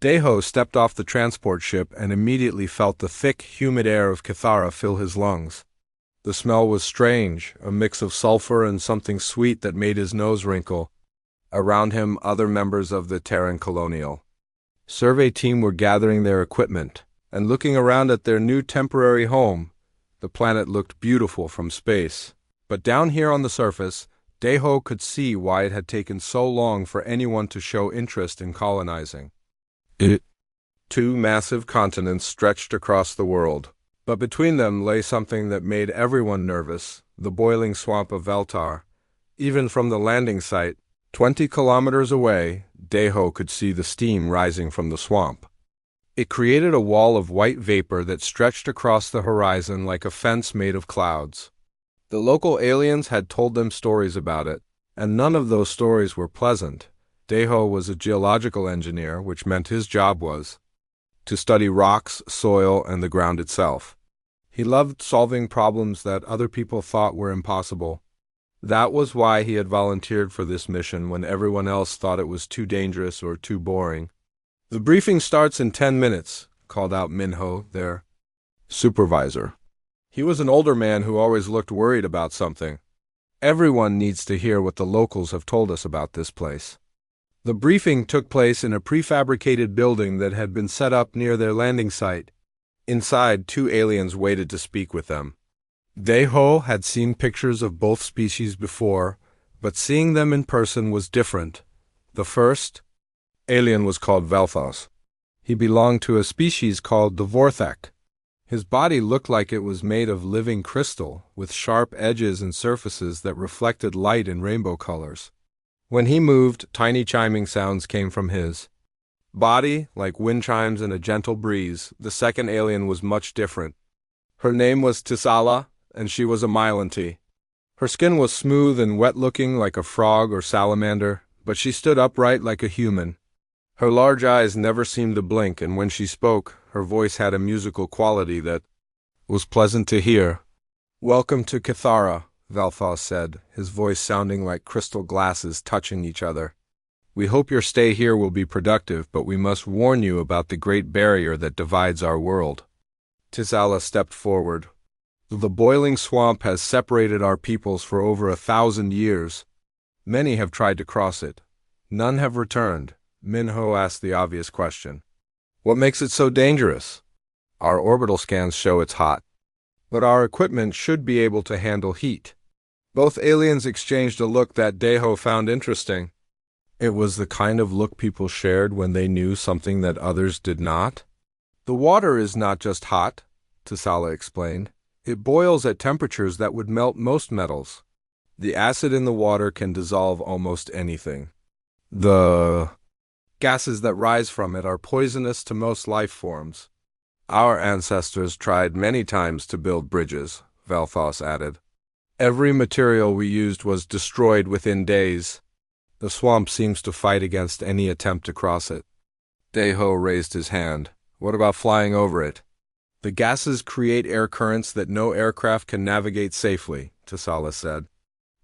Deho stepped off the transport ship and immediately felt the thick, humid air of Cathara fill his lungs. The smell was strange, a mix of sulfur and something sweet that made his nose wrinkle. Around him, other members of the Terran Colonial survey team were gathering their equipment and looking around at their new temporary home. The planet looked beautiful from space, but down here on the surface, Deho could see why it had taken so long for anyone to show interest in colonizing it. Two massive continents stretched across the world, but between them lay something that made everyone nervous, the boiling swamp of Veltar. Even from the landing site, 20 kilometers away, Deho could see the steam rising from the swamp. It created a wall of white vapor that stretched across the horizon like a fence made of clouds. The local aliens had told them stories about it, and none of those stories were pleasant. Deho was a geological engineer, which meant his job was to study rocks, soil, and the ground itself. He loved solving problems that other people thought were impossible. That was why he had volunteered for this mission when everyone else thought it was too dangerous or too boring. "The briefing starts in 10 minutes, called out Minho, their supervisor. He was an older man who always looked worried about something. "Everyone needs to hear what the locals have told us about this place." The briefing took place in a prefabricated building that had been set up near their landing site. Inside, two aliens waited to speak with them. Deho had seen pictures of both species before, but seeing them in person was different. The first alien was called Velthos. He belonged to a species called the Vorthek. His body looked like it was made of living crystal, with sharp edges and surfaces that reflected light in rainbow colors. When he moved, tiny chiming sounds came from his body, like wind chimes in a gentle breeze. The second alien was much different. Her name was Tisala, and she was a Mylantee. Her skin was smooth and wet-looking like a frog or salamander, but she stood upright like a human. Her large eyes never seemed to blink, and when she spoke, her voice had a musical quality that was pleasant to hear. "Welcome to Cathara," Velthos said, his voice sounding like crystal glasses touching each other. "We hope your stay here will be productive, but we must warn you about the great barrier that divides our world." Tisala stepped forward. "The boiling swamp has separated our peoples for over 1,000 years. Many have tried to cross it. None have returned." Minho asked the obvious question. "What makes it so dangerous?" "Our orbital scans show it's hot. But our equipment should be able to handle heat." Both aliens exchanged a look that Deho found interesting. It was the kind of look people shared when they knew something that others did not. "The water is not just hot," Tisala explained. "It boils at temperatures that would melt most metals. The acid in the water can dissolve almost anything. The gases that rise from it are poisonous to most life forms. Our ancestors tried many times to build bridges," Velthos added. "Every material we used was destroyed within days. The swamp seems to fight against any attempt to cross it." Deho raised his hand. "What about flying over it?" "The gases create air currents that no aircraft can navigate safely," Tisala said.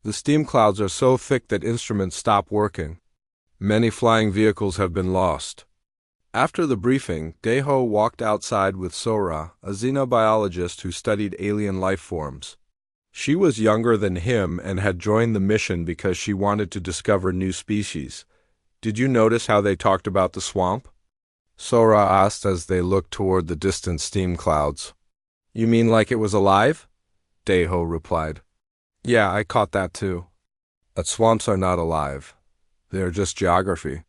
"The steam clouds are so thick that instruments stop working. Many flying vehicles have been lost." After the briefing, Deho walked outside with Sora, a xenobiologist who studied alien life forms. She was younger than him and had joined the mission because she wanted to discover new species. "Did you notice how they talked about the swamp?" Sora asked as they looked toward the distant steam clouds. "You mean like it was alive?" Deho replied. "Yeah, I caught that too. But swamps are not alive. They are just geography."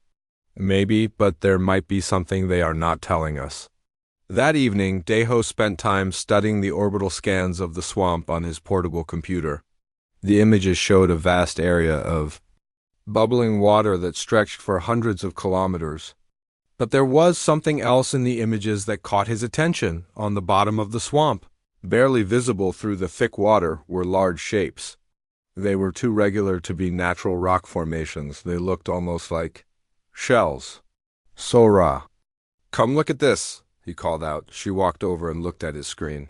"Maybe, but there might be something they are not telling us." That evening, Deho spent time studying the orbital scans of the swamp on his portable computer. The images showed a vast area of bubbling water that stretched for hundreds of kilometers. But there was something else in the images that caught his attention. On the bottom of the swamp, barely visible through the thick water, were large shapes. They were too regular to be natural rock formations. They looked almost like shells. "Sora, come look at this," he called out. She walked over and looked at his screen.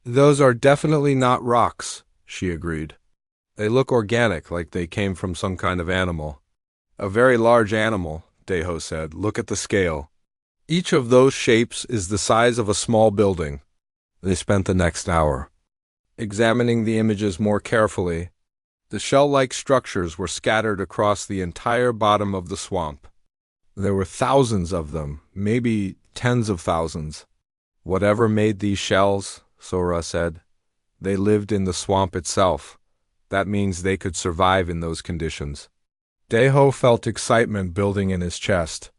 "Those are definitely not rocks," she agreed. "They look organic, like they came from some kind of animal." "A very large animal," Deho said. "Look at the scale." Each of those shapes is the size of a small building. They spent the next hour examining the images more carefully. The shell-like structures were scattered across the entire bottom of the swamp. There were thousands of them, maybe tens of thousands. Whatever made these shells, Sora said, they lived in the swamp itself. That means they could survive in those conditions. Deho felt excitement building in his chest.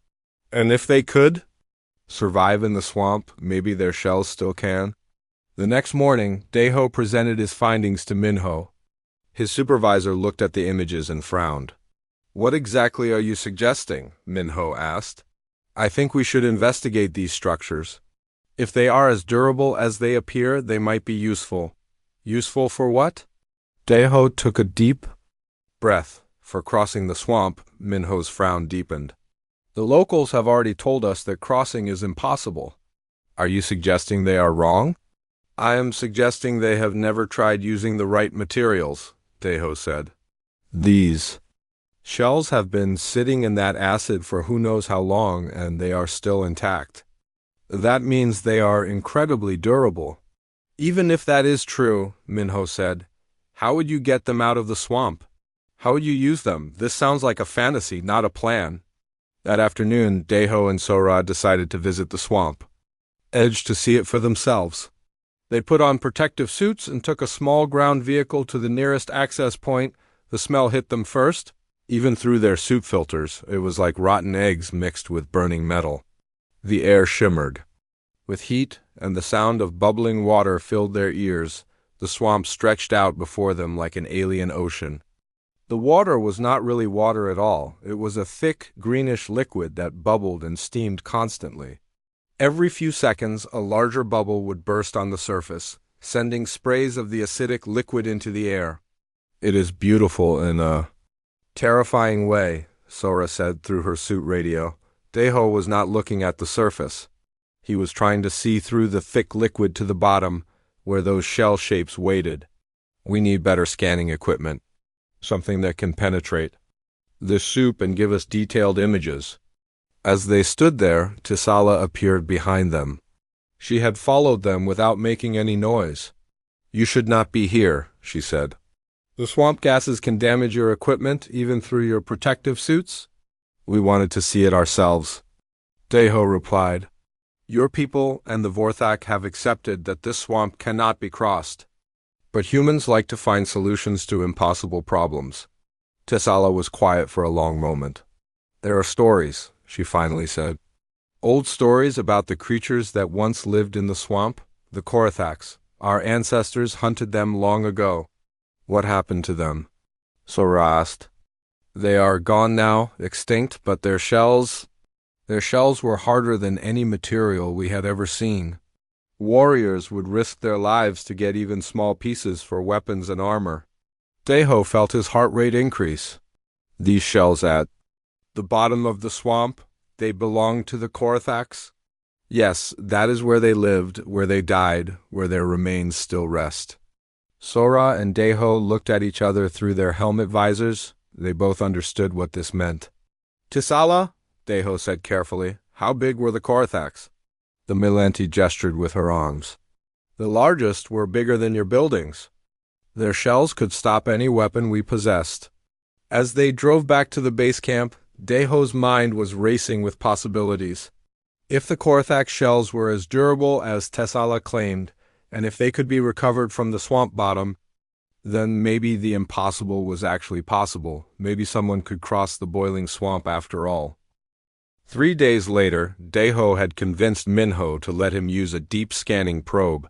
And if they could survive in the swamp, maybe their shells still can. The next morning, Deho presented his findings to Minho. His supervisor looked at the images and frowned. "What exactly are you suggesting?" Minho asked. "I think we should investigate these structures. If they are as durable as they appear, they might be useful." "Useful for what?" Deho took a deep breath. "For crossing the swamp," Minho's frown deepened. "The locals have already told us that crossing is impossible." "Are you suggesting they are wrong?" "I am suggesting they have never tried using the right materials," Deho said. "These shells have been sitting in that acid for who knows how long, and they are still intact. That means they are incredibly durable." "Even if that is true," Minho said, "how would you get them out of the swamp? How would you use them? This sounds like a fantasy, not a plan." That afternoon, Deho and Sora decided to visit the swamp edge to see it for themselves. They put on protective suits and took a small ground vehicle to the nearest access point. The smell hit them first. Even through their suit filters, it was like rotten eggs mixed with burning metal. The air shimmered with heat, and the sound of bubbling water filled their ears. The swamp stretched out before them like an alien ocean. The water was not really water at all. It was a thick, greenish liquid that bubbled and steamed constantly. Every few seconds, a larger bubble would burst on the surface, sending sprays of the acidic liquid into the air. "It is beautiful in a terrifying way," Sora said through her suit radio. Deho was not looking at the surface. He was trying to see through the thick liquid to the bottom, where those shell shapes waited. "We need better scanning equipment. Something that can penetrate this soup and give us detailed images." As they stood there, Tisala appeared behind them. She had followed them without making any noise. "You should not be here," she said. "The swamp gases can damage your equipment, even through your protective suits." "We wanted to see it ourselves," Deho replied. "Your people and the Vorthak have accepted that this swamp cannot be crossed. But humans like to find solutions to impossible problems." Tisala was quiet for a long moment. "There are stories," she finally said. "Old stories about the creatures that once lived in the swamp, the Korathaks. Our ancestors hunted them long ago." "What happened to them?" Sora asked. "They are gone now, extinct, but their shells were harder than any material we had ever seen. Warriors would risk their lives to get even small pieces for weapons and armor." Deho felt his heart rate increase. "These shells at the bottom of the swamp, they belonged to the Korathaks?" "Yes, that is where they lived, where they died, where their remains still rest." Sora and Deho looked at each other through their helmet visors. They both understood what this meant. "Tisala," Deho said carefully, "how big were the Korathaks?" The Milanti gestured with her arms. "The largest were bigger than your buildings. Their shells could stop any weapon we possessed." As they drove back to the base camp, Deho's mind was racing with possibilities. If the Korathak shells were as durable as Tisala claimed, and if they could be recovered from the swamp bottom, then maybe the impossible was actually possible. Maybe someone could cross the boiling swamp after all. 3 days later, Deho had convinced Minho to let him use a deep scanning probe.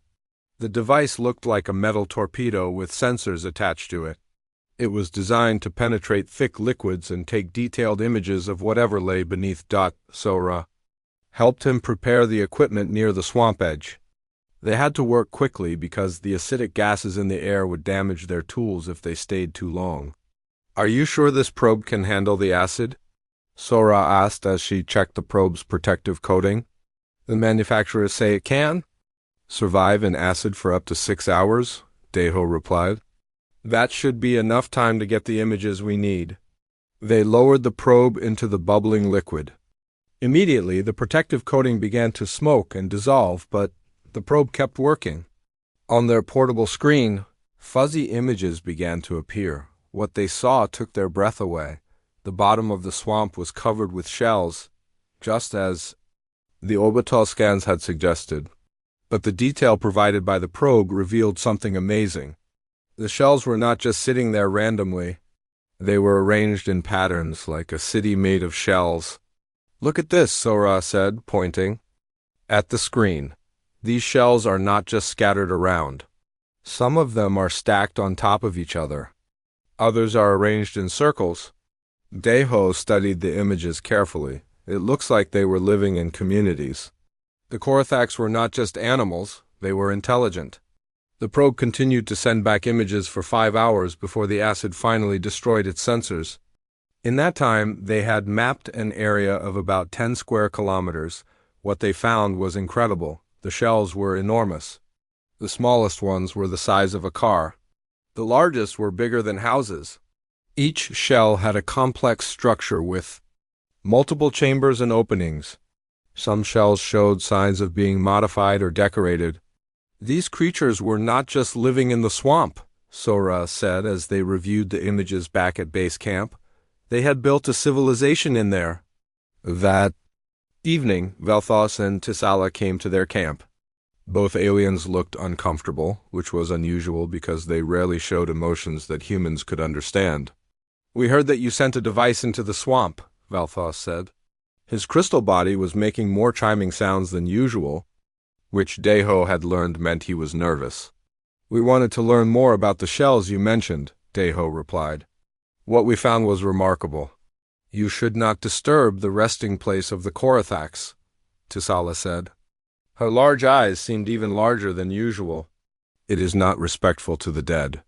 The device looked like a metal torpedo with sensors attached to it. It was designed to penetrate thick liquids and take detailed images of whatever lay beneath. Sora helped him prepare the equipment near the swamp edge. They had to work quickly because the acidic gases in the air would damage their tools if they stayed too long. "Are you sure this probe can handle the acid?" Sora asked as she checked the probe's protective coating. "The manufacturers say it can survive in acid for up to 6 hours, Deho replied. "That should be enough time to get the images we need." They lowered the probe into the bubbling liquid. Immediately, the protective coating began to smoke and dissolve, but the probe kept working. On their portable screen, fuzzy images began to appear. What they saw took their breath away. The bottom of the swamp was covered with shells, just as the orbital scans had suggested. But the detail provided by the probe revealed something amazing. The shells were not just sitting there randomly. They were arranged in patterns like a city made of shells. "Look at this," Sora said, pointing at the screen. "These shells are not just scattered around. Some of them are stacked on top of each other. Others are arranged in circles." Deho studied the images carefully. It looks like they were living in communities. The Korathaks were not just animals, they were intelligent. The probe continued to send back images for 5 hours before the acid finally destroyed its sensors. In that time, they had mapped an area of about 10 square kilometers. What they found was incredible. The shells were enormous. The smallest ones were the size of a car. The largest were bigger than houses. Each shell had a complex structure with multiple chambers and openings. Some shells showed signs of being modified or decorated. "These creatures were not just living in the swamp," Sora said as they reviewed the images back at base camp. "They had built a civilization in there." That evening, Vel'Thos and Tisala came to their camp. Both aliens looked uncomfortable, which was unusual because they rarely showed emotions that humans could understand. "We heard that you sent a device into the swamp," Vel'Thos said. His crystal body was making more chiming sounds than usual, which Deho had learned meant he was nervous. "We wanted to learn more about the shells you mentioned," Deho replied. "What we found was remarkable." "You should not disturb the resting place of the Korathaks," Tisala said. Her large eyes seemed even larger than usual. "It is not respectful to the dead."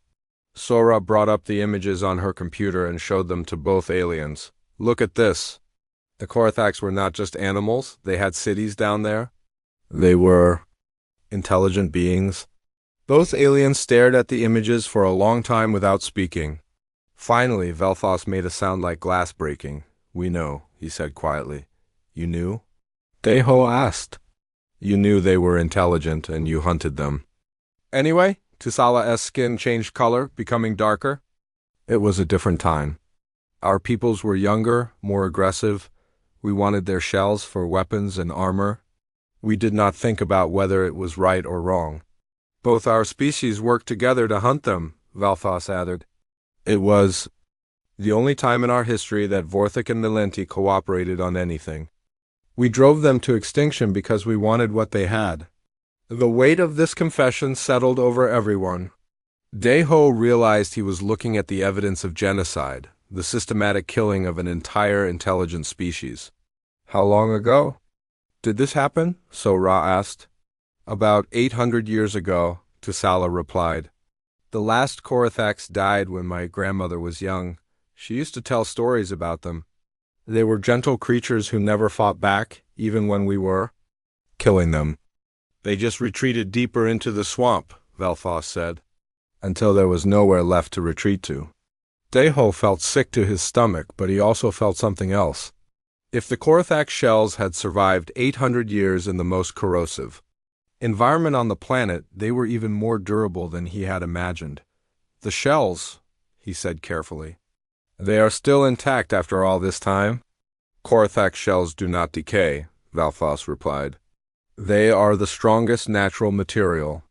Sora brought up the images on her computer and showed them to both aliens. "Look at this." The Korathaks were not just animals, they had cities down there. They were intelligent beings. Both aliens stared at the images for a long time without speaking. Finally, Vel'Thos made a sound like glass breaking. "We know," he said quietly. "You knew?" Deho asked. "You knew they were intelligent and you hunted them." "Anyway," Tisala's skin changed color, becoming darker. "It was a different time. Our peoples were younger, more aggressive. We wanted their shells for weapons and armor. We did not think about whether it was right or wrong. Both our species worked together to hunt them," Vel'Thos added. "It was the only time in our history that Vorthik and Milenti cooperated on anything. We drove them to extinction because we wanted what they had." The weight of this confession settled over everyone. Deho realized he was looking at the evidence of genocide, the systematic killing of an entire intelligent species. "How long ago did this happen?" Sora asked. "About 800 years ago," Tisala replied. "The last Korathaks died when my grandmother was young. She used to tell stories about them. They were gentle creatures who never fought back, even when we were killing them. They just retreated deeper into the swamp," Vel'Thos said, "until there was nowhere left to retreat to." Deho felt sick to his stomach, but he also felt something else. If the Korathak shells had survived 800 years in the most corrosive environment on the planet, they were even more durable than he had imagined. "The shells," he said carefully. "They are still intact after all this time?" "Korathak shells do not decay," Vel'Thos replied. "They are the strongest natural material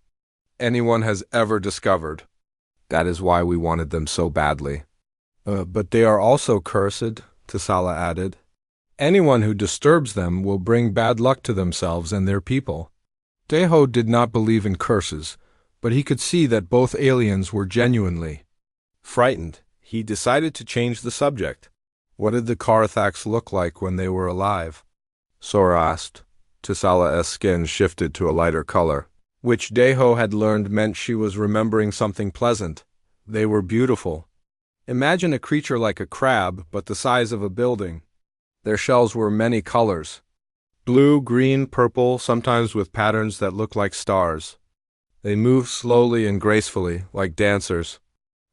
anyone has ever discovered. That is why we wanted them so badly." But they are also cursed," Tisala added. "Anyone who disturbs them will bring bad luck to themselves and their people." Deho did not believe in curses, but he could see that both aliens were genuinely frightened. He decided to change the subject. "What did the Korathaks look like when they were alive?" Sora asked. Tisala's skin shifted to a lighter color, which Deho had learned meant she was remembering something pleasant. "They were beautiful. Imagine a creature like a crab, but the size of a building. Their shells were many colors. Blue, green, purple, sometimes with patterns that looked like stars. They moved slowly and gracefully, like dancers."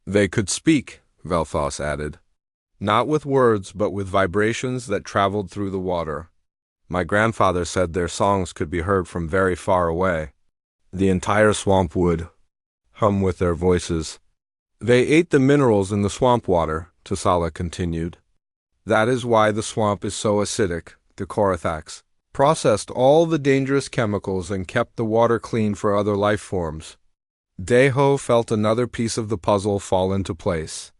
"They could speak," Vel'Thos added. "Not with words, but with vibrations that traveled through the water." My grandfather said their songs could be heard from very far away. The entire swamp would hum with their voices. They ate the minerals in the swamp water, Tasala continued. That is why the swamp is so acidic. The Korathax processed all the dangerous chemicals and kept the water clean for other life forms. Deho felt another piece of the puzzle fall into place.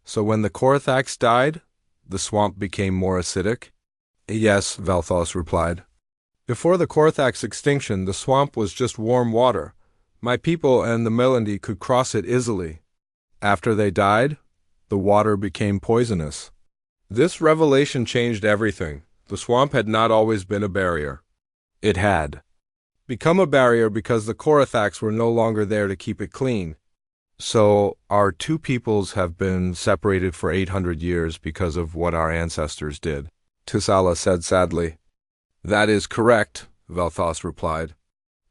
So when the Korathax died, the swamp became more acidic? Yes, Valthos replied. Before the Korathax extinction, the swamp was just warm water. My people and the Melandi could cross it easily. After they died, the water became poisonous. This revelation changed everything. The swamp had not always been a barrier. It had become a barrier because the Korathax were no longer there to keep it clean. So our two peoples have been separated for 800 years because of what our ancestors did, Tusala said sadly. That is correct, Valthos replied.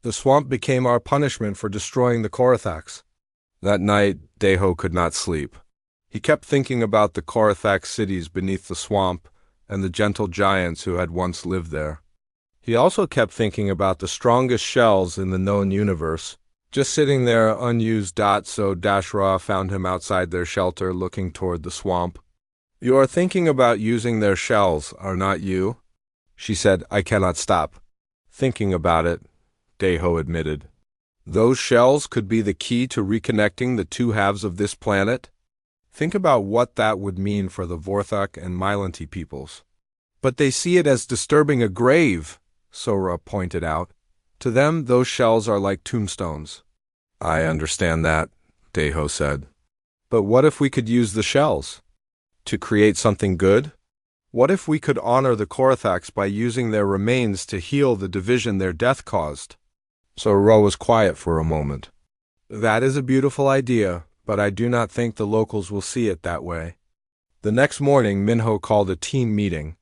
The swamp became our punishment for destroying the Korathax. That night, Deho could not sleep. He kept thinking about the Korathax cities beneath the swamp and the gentle giants who had once lived there. He also kept thinking about the strongest shells in the known universe, just sitting there unused. So Dashra found him outside their shelter looking toward the swamp. You are thinking about using their shells, are not you? She said. I cannot stop thinking about it, Deho admitted. Those shells could be the key to reconnecting the two halves of this planet. Think about what that would mean for the Vorthak and Mylanti peoples. But they see it as disturbing a grave, Sora pointed out. To them, those shells are like tombstones. I understand that, Deho said. But what if we could use the shells to create something good? What if we could honor the Korathax by using their remains to heal the division their death caused? Sora was quiet for a moment. That is a beautiful idea, but I do not think the locals will see it that way. The next morning, Minho called a team meeting.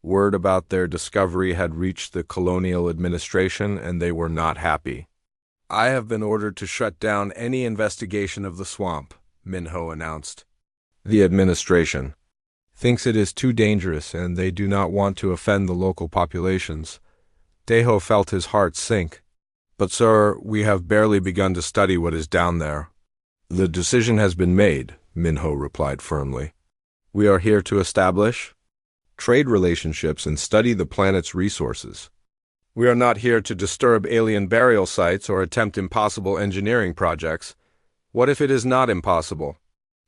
Word about their discovery had reached the colonial administration, and they were not happy. I have been ordered to shut down any investigation of the swamp, Minho announced. The administration thinks it is too dangerous, and they do not want to offend the local populations. Deho felt his heart sink. But, sir, we have barely begun to study what is down there. The decision has been made, Minho replied firmly. We are here to establish trade relationships and study the planet's resources. We are not here to disturb alien burial sites or attempt impossible engineering projects. What if it is not impossible?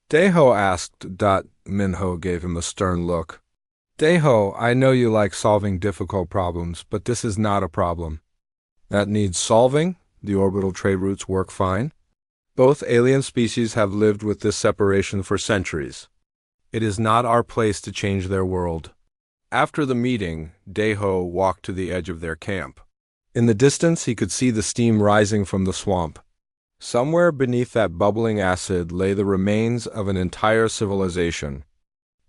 Deho asked. Minho gave him a stern look. Deho, I know you like solving difficult problems, but this is not a problem. That needs solving. The orbital trade routes work fine. Both alien species have lived with this separation for centuries. It is not our place to change their world. After the meeting, Deho walked to the edge of their camp. In the distance, he could see the steam rising from the swamp. Somewhere beneath that bubbling acid lay the remains of an entire civilization,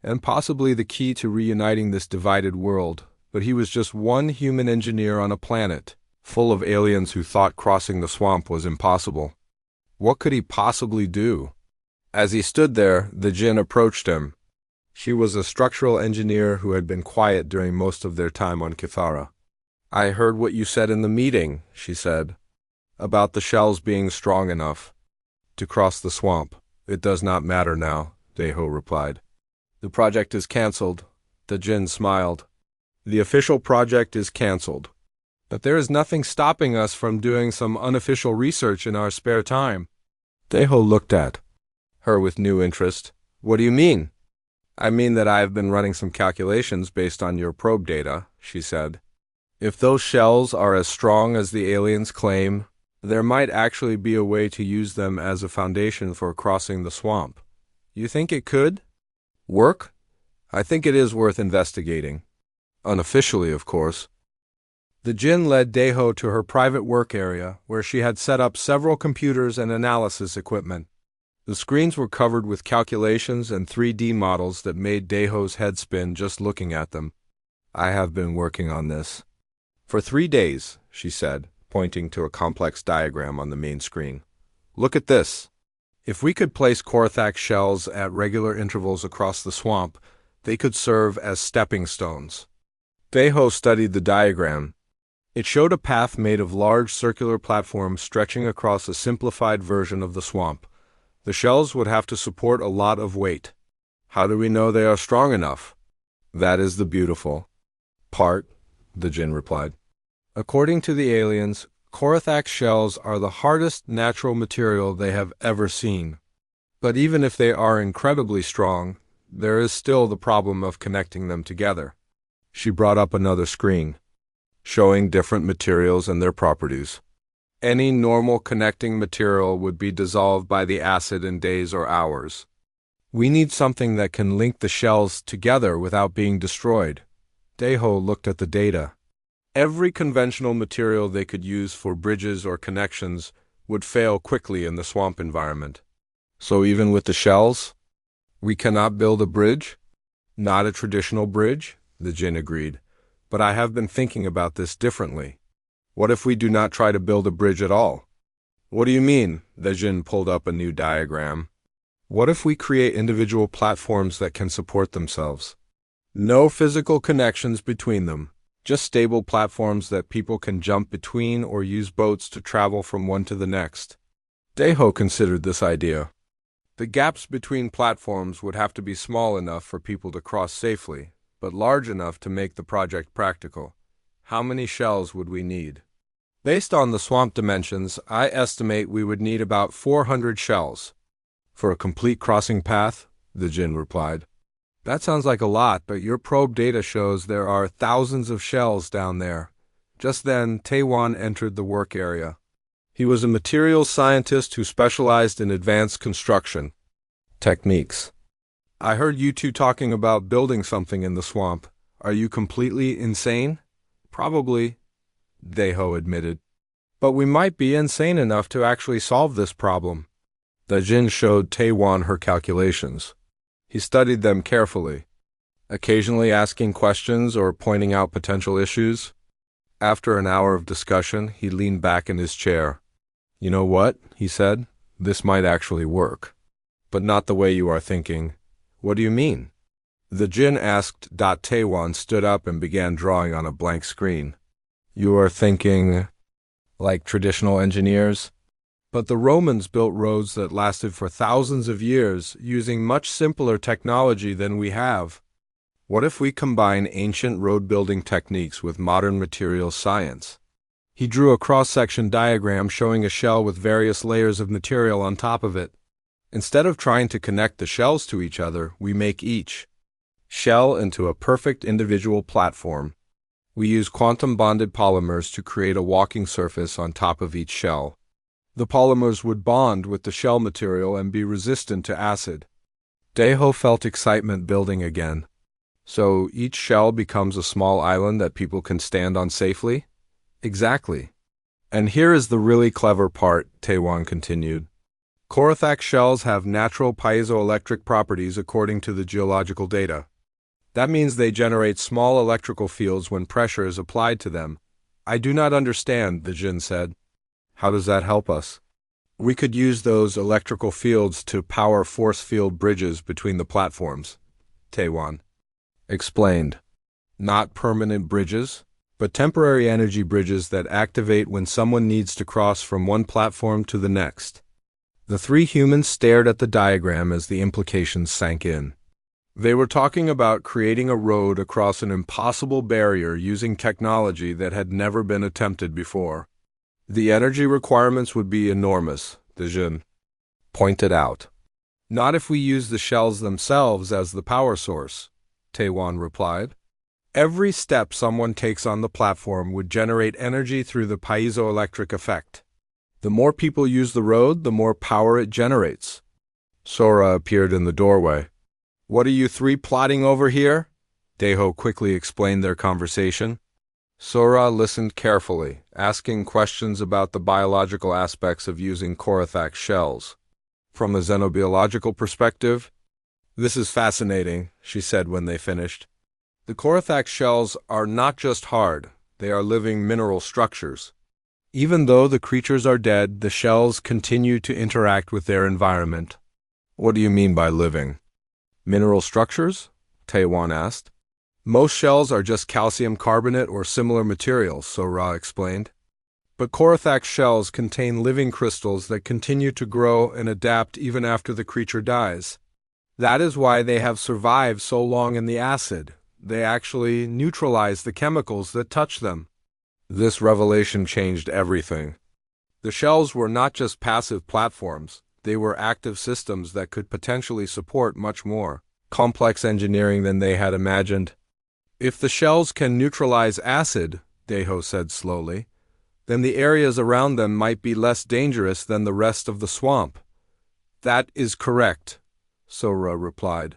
and possibly the key to reuniting this divided world. But he was just one human engineer on a planet full of aliens who thought crossing the swamp was impossible. What could he possibly do? As he stood there, the Jinn approached him. She was a structural engineer who had been quiet during most of their time on Kithara. I heard what you said in the meeting, she said, about the shells being strong enough to cross the swamp. It does not matter now, Deho replied. The project is cancelled. The Jinn smiled. The official project is cancelled. But there is nothing stopping us from doing some unofficial research in our spare time. Deho looked at her with new interest. What do you mean? I mean that I have been running some calculations based on your probe data, she said. If those shells are as strong as the aliens claim, there might actually be a way to use them as a foundation for crossing the swamp. You think it could work? I think it is worth investigating. Unofficially, of course. The Jinn led Deho to her private work area, where she had set up several computers and analysis equipment. The screens were covered with calculations and 3D models that made Deho's head spin just looking at them. I have been working on this for 3 days, she said, pointing to a complex diagram on the main screen. Look at this. If we could place Korathax shells at regular intervals across the swamp, they could serve as stepping stones. Deho studied the diagram. It showed a path made of large circular platforms stretching across a simplified version of the swamp. The shells would have to support a lot of weight. How do we know they are strong enough? That is the beautiful part, the Jinn replied. According to the aliens, Korathak's shells are the hardest natural material they have ever seen. But even if they are incredibly strong, there is still the problem of connecting them together. She brought up another screen, showing different materials and their properties. Any normal connecting material would be dissolved by the acid in days or hours. We need something that can link the shells together without being destroyed. Deho looked at the data. Every conventional material they could use for bridges or connections would fail quickly in the swamp environment. So even with the shells, we cannot build a bridge? Not a traditional bridge, the Jinn agreed. But I have been thinking about this differently. What if we do not try to build a bridge at all? What do you mean? The Jinn pulled up a new diagram. What if we create individual platforms that can support themselves? No physical connections between them, just stable platforms that people can jump between or use boats to travel from one to the next. Deho considered this idea. The gaps between platforms would have to be small enough for people to cross safely, but large enough to make the project practical. How many shells would we need? Based on the swamp dimensions, I estimate we would need about 400 shells. For a complete crossing path, the Jinn replied. That sounds like a lot, but your probe data shows there are thousands of shells down there. Just then, Taewon entered the work area. He was a materials scientist who specialized in advanced construction techniques. I heard you two talking about building something in the swamp. Are you completely insane? Probably, Deho admitted. But we might be insane enough to actually solve this problem. The Jinn showed Taewon her calculations. He studied them carefully, occasionally asking questions or pointing out potential issues. After an hour of discussion, he leaned back in his chair. You know what? He said. This might actually work. But not the way you are thinking. What do you mean? The Jinn asked. Taewon stood up and began drawing on a blank screen. You are thinking like traditional engineers? But the Romans built roads that lasted for thousands of years using much simpler technology than we have. What if we combine ancient road-building techniques with modern materials science? He drew a cross-section diagram showing a shell with various layers of material on top of it. Instead of trying to connect the shells to each other, we make each shell into a perfect individual platform. We use quantum-bonded polymers to create a walking surface on top of each shell. The polymers would bond with the shell material and be resistant to acid. Deho felt excitement building again. So each shell becomes a small island that people can stand on safely? Exactly. And here is the really clever part, Taewon continued. Korathak shells have natural piezoelectric properties according to the geological data. That means they generate small electrical fields when pressure is applied to them. I do not understand, the Jinn said. How does that help us? We could use those electrical fields to power force field bridges between the platforms, Taewon explained. Not permanent bridges, but temporary energy bridges that activate when someone needs to cross from one platform to the next. The three humans stared at the diagram as the implications sank in. They were talking about creating a road across an impossible barrier using technology that had never been attempted before. The energy requirements would be enormous, the Jinn pointed out. Not if we use the shells themselves as the power source, Taewon replied. Every step someone takes on the platform would generate energy through the piezoelectric effect. The more people use the road, the more power it generates. Sora appeared in the doorway. What are you three plotting over here? Deho quickly explained their conversation. Sora listened carefully, asking questions about the biological aspects of using Korathak shells. From a xenobiological perspective, this is fascinating, she said when they finished. The Korathak shells are not just hard, they are living mineral structures. Even though the creatures are dead, the shells continue to interact with their environment. What do you mean by living? Mineral structures? Taewon asked. Most shells are just calcium carbonate or similar materials, Sora explained. But Korathak's shells contain living crystals that continue to grow and adapt even after the creature dies. That is why they have survived so long in the acid. They actually neutralize the chemicals that touch them. This revelation changed everything. The shells were not just passive platforms, they were active systems that could potentially support much more complex engineering than they had imagined. If the shells can neutralize acid, Deho said slowly, then the areas around them might be less dangerous than the rest of the swamp. That is correct, Sora replied.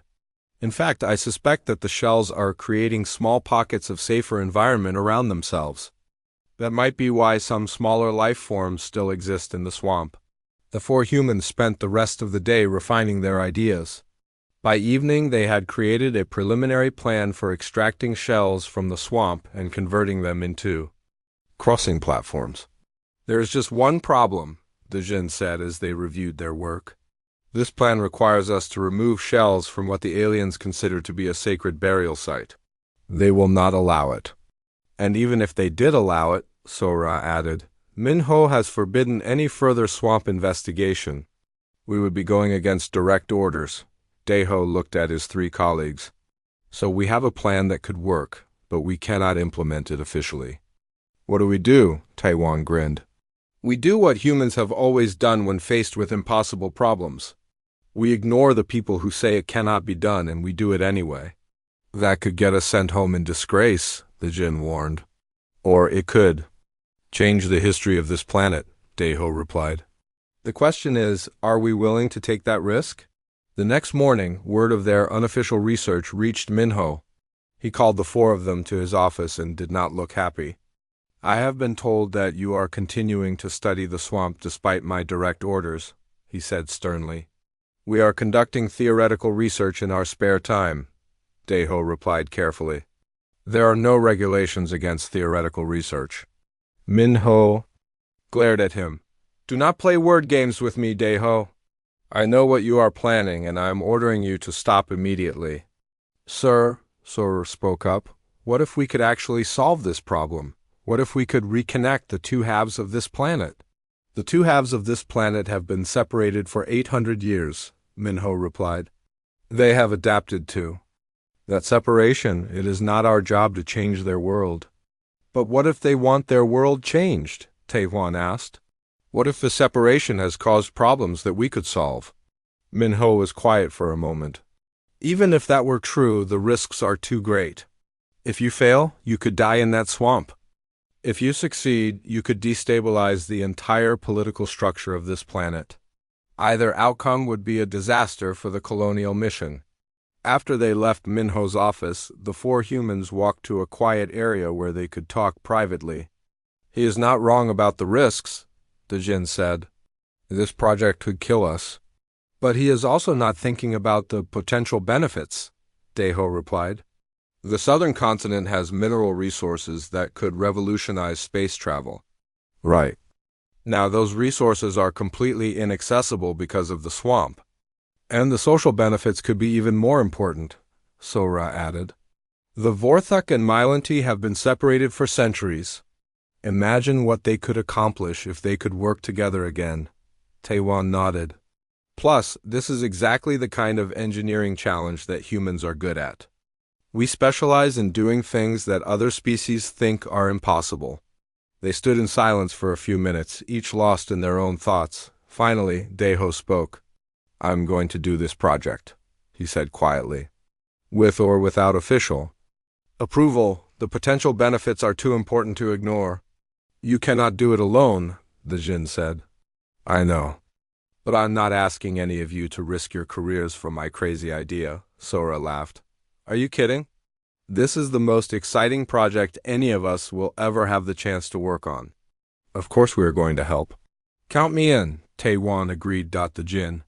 In fact, I suspect that the shells are creating small pockets of safer environment around themselves. That might be why some smaller life forms still exist in the swamp. The four humans spent the rest of the day refining their ideas. By evening, they had created a preliminary plan for extracting shells from the swamp and converting them into crossing platforms. There is just one problem, the Jinn said as they reviewed their work. This plan requires us to remove shells from what the aliens consider to be a sacred burial site. They will not allow it. And even if they did allow it, Sora added, Minho has forbidden any further swamp investigation. We would be going against direct orders. Deho looked at his three colleagues. So we have a plan that could work, but we cannot implement it officially. What do we do? Taiwan grinned. We do what humans have always done when faced with impossible problems. We ignore the people who say it cannot be done and we do it anyway. That could get us sent home in disgrace, the Jinn warned. Or it could change the history of this planet, Deho replied. The question is, are we willing to take that risk? The next morning, word of their unofficial research reached Minho. He called the four of them to his office and did not look happy. I have been told that you are continuing to study the swamp despite my direct orders, he said sternly. We are conducting theoretical research in our spare time, Deho replied carefully. There are no regulations against theoretical research. Minho glared at him. Do not play word games with me, Deho. I know what you are planning, and I am ordering you to stop immediately. Sir, Sora spoke up, what if we could actually solve this problem? What if we could reconnect the two halves of this planet? The two halves of this planet have been separated for 800 years, Minho replied. They have adapted to that separation. It is not our job to change their world. But what if they want their world changed? Taiwan asked. What if the separation has caused problems that we could solve? Minho was quiet for a moment. Even if that were true, the risks are too great. If you fail, you could die in that swamp. If you succeed, you could destabilize the entire political structure of this planet. Either outcome would be a disaster for the colonial mission. After they left Minho's office, the four humans walked to a quiet area where they could talk privately. He is not wrong about the risks, the Jinn said. This project could kill us. But he is also not thinking about the potential benefits, Deho replied. The southern continent has mineral resources that could revolutionize space travel. Right. Now those resources are completely inaccessible because of the swamp. And the social benefits could be even more important, Sora added. The Vorthak and Mylanti have been separated for centuries. Imagine what they could accomplish if they could work together again. Taiwan nodded. Plus, this is exactly the kind of engineering challenge that humans are good at. We specialize in doing things that other species think are impossible. They stood in silence for a few minutes, each lost in their own thoughts. Finally, Deho spoke. I'm going to do this project, he said quietly. With or without official approval, the potential benefits are too important to ignore. You cannot do it alone, the Jinn said. I know. But I'm not asking any of you to risk your careers for my crazy idea, Sora laughed. Are you kidding? This is the most exciting project any of us will ever have the chance to work on. Of course we are going to help. Count me in, Taiwan agreed. The Jinn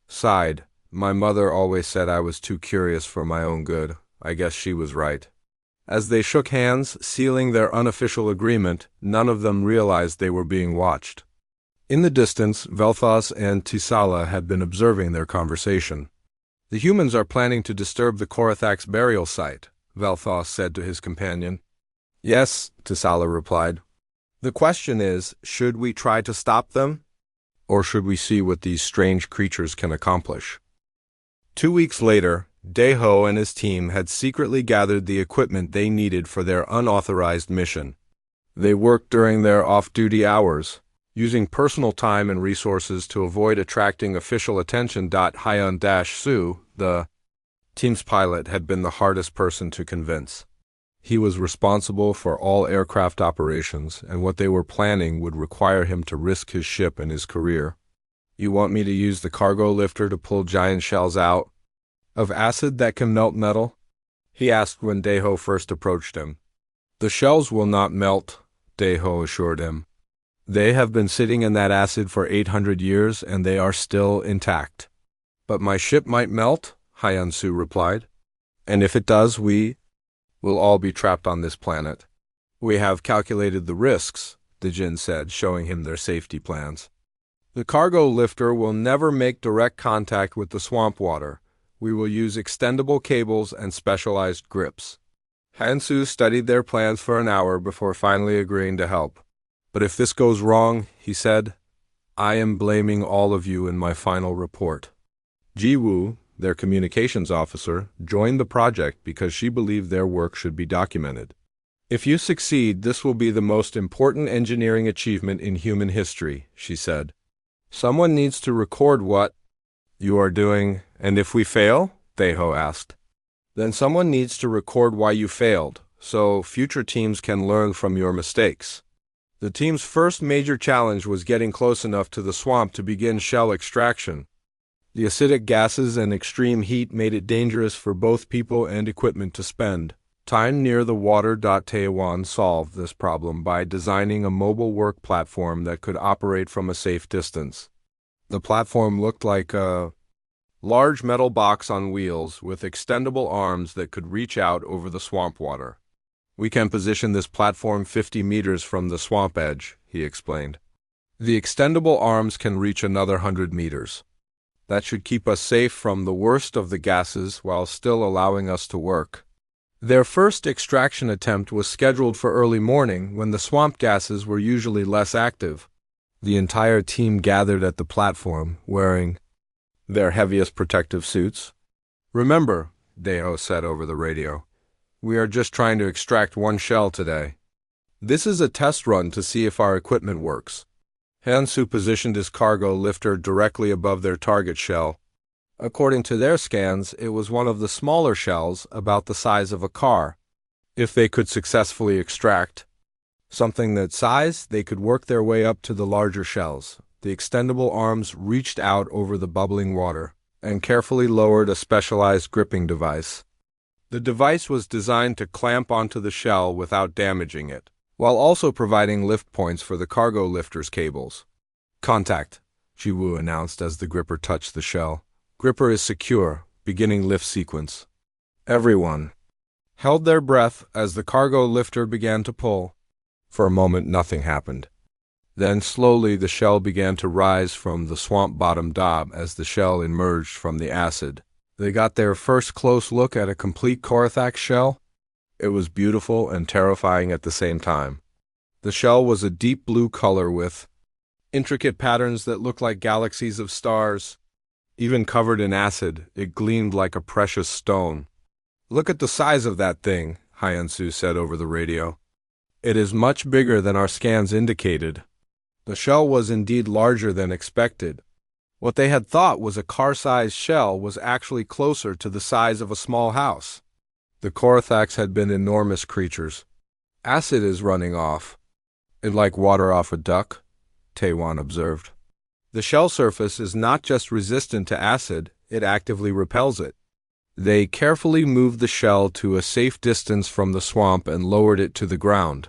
sighed. My mother always said I was too curious for my own good. I guess she was right. As they shook hands, sealing their unofficial agreement, none of them realized they were being watched. In the distance, Velthos and Tisala had been observing their conversation. The humans are planning to disturb the Korathak's burial site, Velthos said to his companion. Yes, Tisala replied. The question is, should we try to stop them? Or should we see what these strange creatures can accomplish? 2 weeks later, Deho and his team had secretly gathered the equipment they needed for their unauthorized mission. They worked during their off-duty hours, using personal time and resources to avoid attracting official attention. Hyun-Su, the team's pilot, had been the hardest person to convince. He was responsible for all aircraft operations, and what they were planning would require him to risk his ship and his career. You want me to use the cargo lifter to pull giant shells out of acid that can melt metal? He asked when Deho first approached him. The shells will not melt, Deho assured him. They have been sitting in that acid for 800 years, and they are still intact. But my ship might melt, Hyun-Su replied. And if it does, we will all be trapped on this planet. We have calculated the risks, the Jinn said, showing him their safety plans. The cargo lifter will never make direct contact with the swamp water. We will use extendable cables and specialized grips. Hyun-Su studied their plans for an hour before finally agreeing to help. But if this goes wrong, he said, I am blaming all of you in my final report. Ji-woo, their communications officer, joined the project because she believed their work should be documented. If you succeed, this will be the most important engineering achievement in human history, she said. Someone needs to record what you are doing, and if we fail, Deho asked. Then someone needs to record why you failed, so future teams can learn from your mistakes. The team's first major challenge was getting close enough to the swamp to begin shell extraction. The acidic gases and extreme heat made it dangerous for both people and equipment to spend time near the water. Taiwan solved this problem by designing a mobile work platform that could operate from a safe distance. The platform looked like a large metal box on wheels with extendable arms that could reach out over the swamp water. We can position this platform 50 meters from the swamp edge, he explained. The extendable arms can reach another 100 meters. That should keep us safe from the worst of the gases while still allowing us to work. Their first extraction attempt was scheduled for early morning when the swamp gases were usually less active. The entire team gathered at the platform, wearing their heaviest protective suits. Remember, Deho said over the radio, we are just trying to extract one shell today. This is a test run to see if our equipment works. Hyun-Su positioned his cargo lifter directly above their target shell. According to their scans, it was one of the smaller shells, about the size of a car. If they could successfully extract something that size, they could work their way up to the larger shells. The extendable arms reached out over the bubbling water and carefully lowered a specialized gripping device. The device was designed to clamp onto the shell without damaging it, while also providing lift points for the cargo lifter's cables. Contact, Ji-woo announced as the gripper touched the shell. Gripper is secure, beginning lift sequence. Everyone held their breath as the cargo lifter began to pull. For a moment, nothing happened. Then slowly the shell began to rise from the swamp bottom dab as the shell emerged from the acid. They got their first close look at a complete Korathax shell. It was beautiful and terrifying at the same time. The shell was a deep blue color with intricate patterns that looked like galaxies of stars. Even covered in acid, it gleamed like a precious stone. Look at the size of that thing, Hyun-Su said over the radio. It is much bigger than our scans indicated. The shell was indeed larger than expected. What they had thought was a car-sized shell was actually closer to the size of a small house. The Korathax had been enormous creatures. Acid is running off. It like water off a duck, Taewon observed. The shell surface is not just resistant to acid, it actively repels it. They carefully moved the shell to a safe distance from the swamp and lowered it to the ground.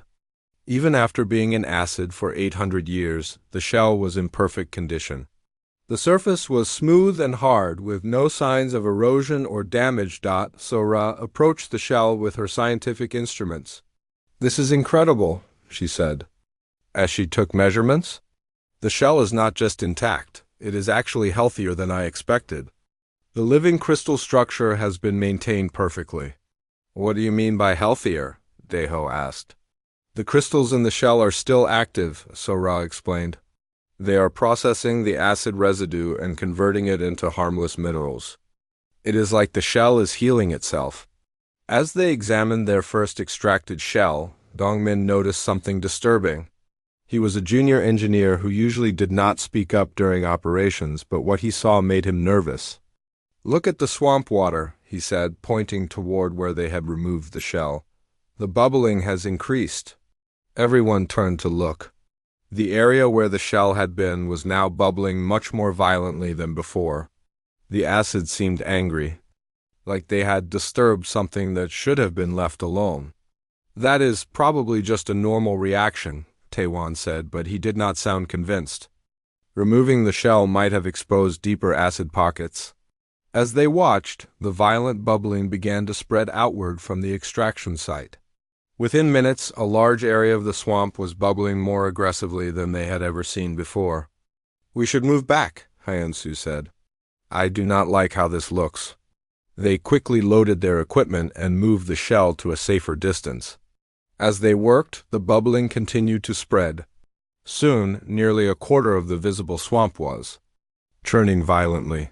Even after being in acid for 800 years, the shell was in perfect condition. The surface was smooth and hard, with no signs of erosion or damage. Sora approached the shell with her scientific instruments. This is incredible, she said, as she took measurements. The shell is not just intact, it is actually healthier than I expected. The living crystal structure has been maintained perfectly. What do you mean by healthier? Deho asked. The crystals in the shell are still active, Sora explained. They are processing the acid residue and converting it into harmless minerals. It is like the shell is healing itself. As they examined their first extracted shell, Dongmin noticed something disturbing. He was a junior engineer who usually did not speak up during operations, but what he saw made him nervous. Look at the swamp water, he said, pointing toward where they had removed the shell. The bubbling has increased. Everyone turned to look. The area where the shell had been was now bubbling much more violently than before. The acid seemed angry, like they had disturbed something that should have been left alone. That is probably just a normal reaction, Taewon said, but he did not sound convinced. Removing the shell might have exposed deeper acid pockets. As they watched, the violent bubbling began to spread outward from the extraction site. Within minutes, a large area of the swamp was bubbling more aggressively than they had ever seen before. We should move back, Hyansu said. I do not like how this looks. They quickly loaded their equipment and moved the shell to a safer distance. As they worked, the bubbling continued to spread. Soon, nearly a quarter of the visible swamp was churning violently.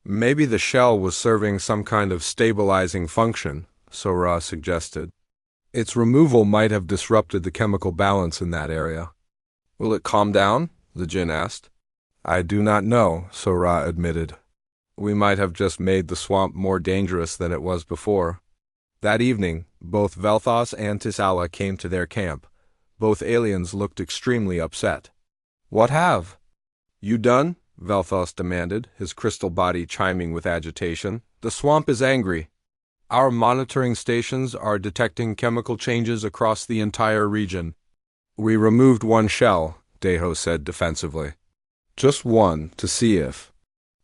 Maybe the shell was serving some kind of stabilizing function, Sora suggested. Its removal might have disrupted the chemical balance in that area. Will it calm down? The Jinn asked. I do not know, Sora admitted. We might have just made the swamp more dangerous than it was before. That evening, both Vel'Thos and Tisala came to their camp. Both aliens looked extremely upset. What have? You done? Vel'Thos demanded, his crystal body chiming with agitation. The swamp is angry. Our monitoring stations are detecting chemical changes across the entire region. We removed one shell, Deho said defensively. Just one, to see if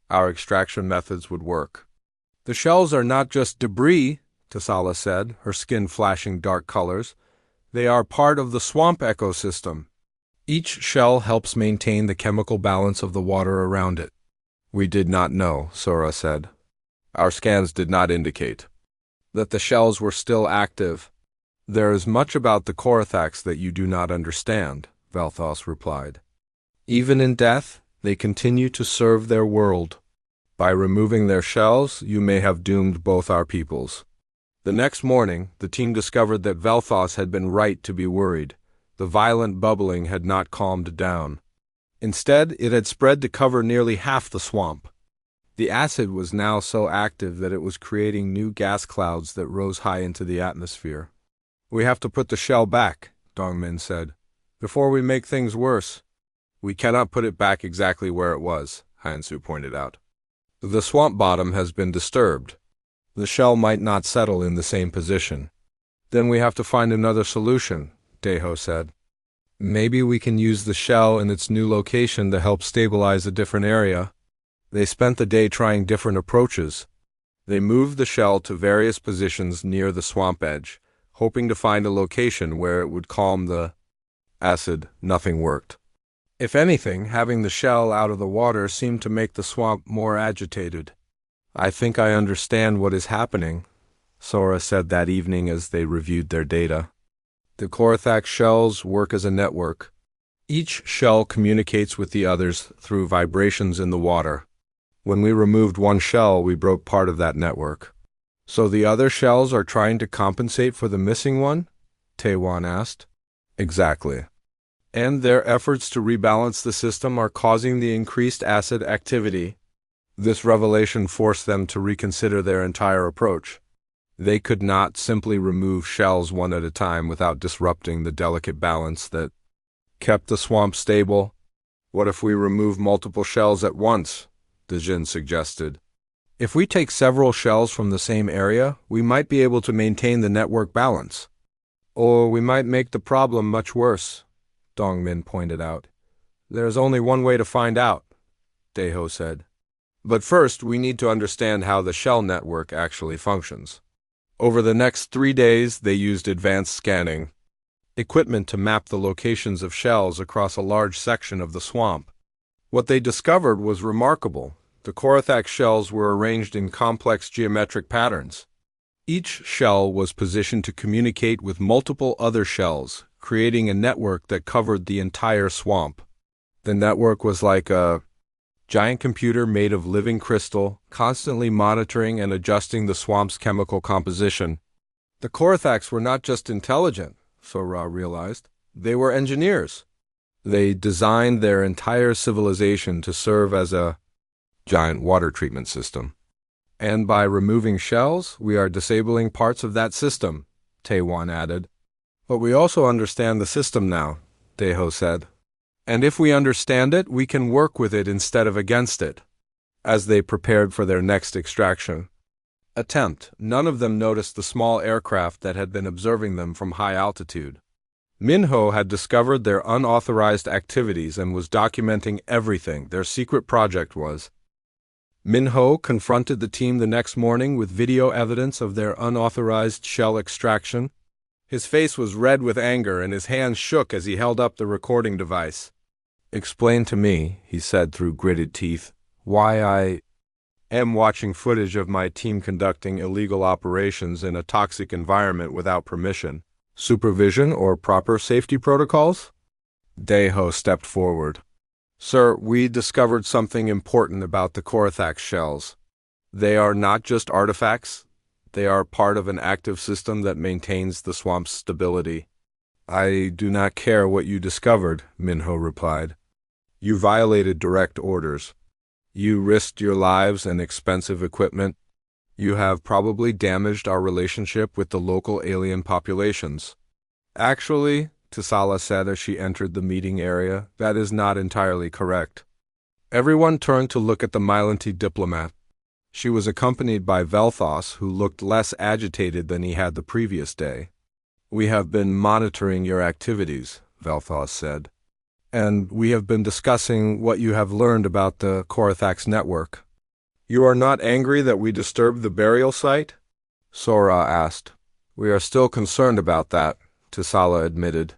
our extraction methods would work. The shells are not just debris, Tisala said, her skin flashing dark colors. They are part of the swamp ecosystem. Each shell helps maintain the chemical balance of the water around it. We did not know, Sora said. Our scans did not indicate that the shells were still active. There is much about the Korathax that you do not understand, Vel'Thos replied. Even in death, they continue to serve their world. By removing their shells, you may have doomed both our peoples. The next morning, the team discovered that Vel'Thos had been right to be worried. The violent bubbling had not calmed down. Instead, it had spread to cover nearly half the swamp. The acid was now so active that it was creating new gas clouds that rose high into the atmosphere. We have to put the shell back, Dongmin said, before we make things worse. We cannot put it back exactly where it was, Hyansu pointed out. The swamp bottom has been disturbed. The shell might not settle in the same position. Then we have to find another solution, Deho said. Maybe we can use the shell in its new location to help stabilize a different area. They spent the day trying different approaches. They moved the shell to various positions near the swamp edge, hoping to find a location where it would calm the acid. Nothing worked. If anything, having the shell out of the water seemed to make the swamp more agitated. I think I understand what is happening, Sora said that evening as they reviewed their data. The Korathax shells work as a network. Each shell communicates with the others through vibrations in the water. When we removed one shell, we broke part of that network. So the other shells are trying to compensate for the missing one? Taewon asked. Exactly. And their efforts to rebalance the system are causing the increased acid activity. This revelation forced them to reconsider their entire approach. They could not simply remove shells one at a time without disrupting the delicate balance that kept the swamp stable. What if we remove multiple shells at once? Dejin suggested. If we take several shells from the same area, we might be able to maintain the network balance. Or we might make the problem much worse, Dongmin pointed out. There's only one way to find out, Deho said. But first, we need to understand how the shell network actually functions. Over the next 3 days, they used advanced scanning equipment to map the locations of shells across a large section of the swamp. What they discovered was remarkable. The Korathax shells were arranged in complex geometric patterns. Each shell was positioned to communicate with multiple other shells, creating a network that covered the entire swamp. The network was like a giant computer made of living crystal, constantly monitoring and adjusting the swamp's chemical composition. The Korathaks were not just intelligent, Sora realized. They were engineers. They designed their entire civilization to serve as a giant water treatment system. And by removing shells, we are disabling parts of that system, Taewan added. But we also understand the system now, Daeho said. And if we understand it, we can work with it instead of against it. As they prepared for their next extraction attempt, none of them noticed the small aircraft that had been observing them from high altitude. Minho had discovered their unauthorized activities and was documenting everything. Their secret project was. Minho confronted the team the next morning with video evidence of their unauthorized shell extraction. His face was red with anger and his hands shook as he held up the recording device. "Explain to me," he said through gritted teeth, "why I am watching footage of my team conducting illegal operations in a toxic environment without permission, supervision, or proper safety protocols?" Daeho stepped forward. "Sir, we discovered something important about the Korathak shells. They are not just artifacts. They are part of an active system that maintains the swamp's stability." "I do not care what you discovered," Minho replied. "You violated direct orders. You risked your lives and expensive equipment. You have probably damaged our relationship with the local alien populations." "Actually," Tasala said as she entered the meeting area, "that is not entirely correct." Everyone turned to look at the Mylanti diplomat. She was accompanied by Velthos, who looked less agitated than he had the previous day. "We have been monitoring your activities," Velthos said. "And we have been discussing what you have learned about the Korathak's network." "You are not angry that we disturbed the burial site?" Sora asked. "We are still concerned about that," Tasala admitted.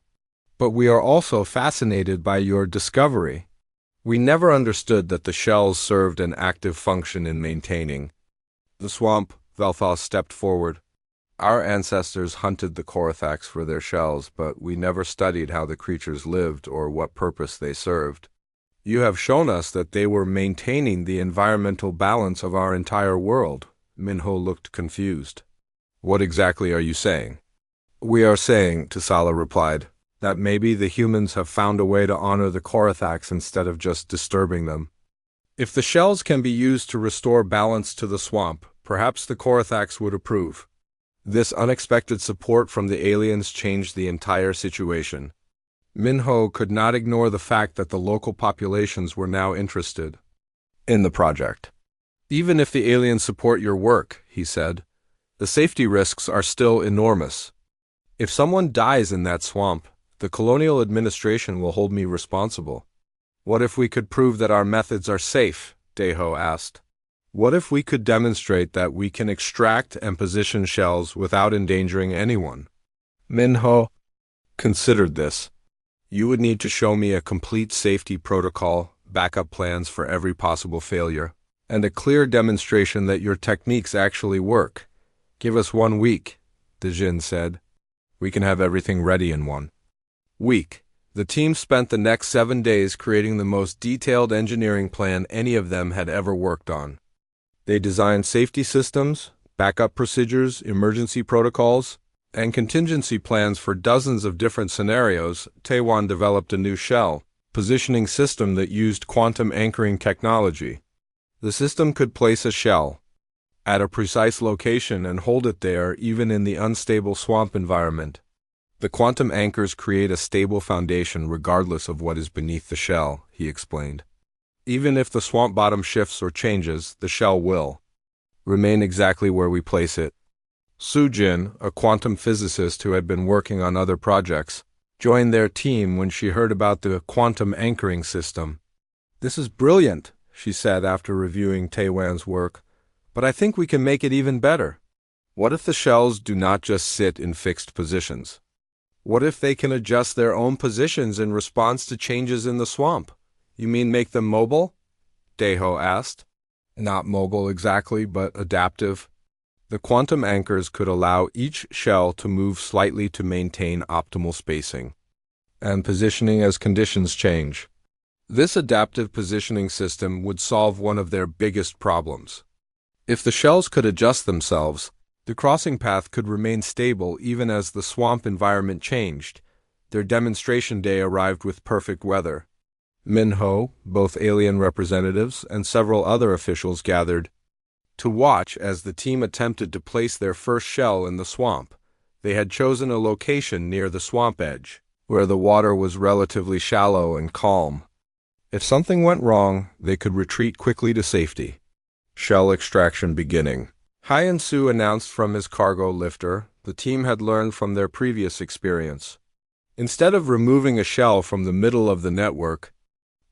"But we are also fascinated by your discovery. We never understood that the shells served an active function in maintaining the swamp." Velthos stepped forward. "Our ancestors hunted the Korathaks for their shells, but we never studied how the creatures lived or what purpose they served. You have shown us that they were maintaining the environmental balance of our entire world." Minho looked confused. "What exactly are you saying?" "We are saying," Tasala replied, "that maybe the humans have found a way to honor the Korathaks instead of just disturbing them. If the shells can be used to restore balance to the swamp, perhaps the Korathaks would approve." This unexpected support from the aliens changed the entire situation. Minho could not ignore the fact that the local populations were now interested in the project. "Even if the aliens support your work," he said, "the safety risks are still enormous. If someone dies in that swamp, the colonial administration will hold me responsible." "What if we could prove that our methods are safe?" Daeho asked. "What if we could demonstrate that we can extract and position shells without endangering anyone?" Minho considered this. "You would need to show me a complete safety protocol, backup plans for every possible failure, and a clear demonstration that your techniques actually work. Give us 1 week," Dejin said. "We can have everything ready in 1 week." The team spent the next 7 days creating the most detailed engineering plan any of them had ever worked on. They designed safety systems, backup procedures, emergency protocols, and contingency plans for dozens of different scenarios. Taewan developed a new shell positioning system that used quantum anchoring technology. The system could place a shell at a precise location and hold it there even in the unstable swamp environment. The quantum anchors create a stable foundation regardless of what is beneath the shell, he explained. Even if the swamp bottom shifts or changes, the shell will remain exactly where we place it. Sujin, a quantum physicist who had been working on other projects, joined their team when she heard about the quantum anchoring system. "This is brilliant," she said after reviewing Taewan's work, "but I think we can make it even better. What if the shells do not just sit in fixed positions? What if they can adjust their own positions in response to changes in the swamp?" "You mean make them mobile?" Daeho asked. "Not mobile exactly, but adaptive." The quantum anchors could allow each shell to move slightly to maintain optimal spacing and positioning as conditions change. This adaptive positioning system would solve one of their biggest problems. If the shells could adjust themselves, the crossing path could remain stable even as the swamp environment changed. Their demonstration day arrived with perfect weather. Minho, both alien representatives, and several other officials gathered to watch as the team attempted to place their first shell in the swamp. They had chosen a location near the swamp edge, where the water was relatively shallow and calm. If something went wrong, they could retreat quickly to safety. Shell extraction beginning. Hyen Su announced from his cargo lifter. The team had learned from their previous experience. Instead of removing a shell from the middle of the network,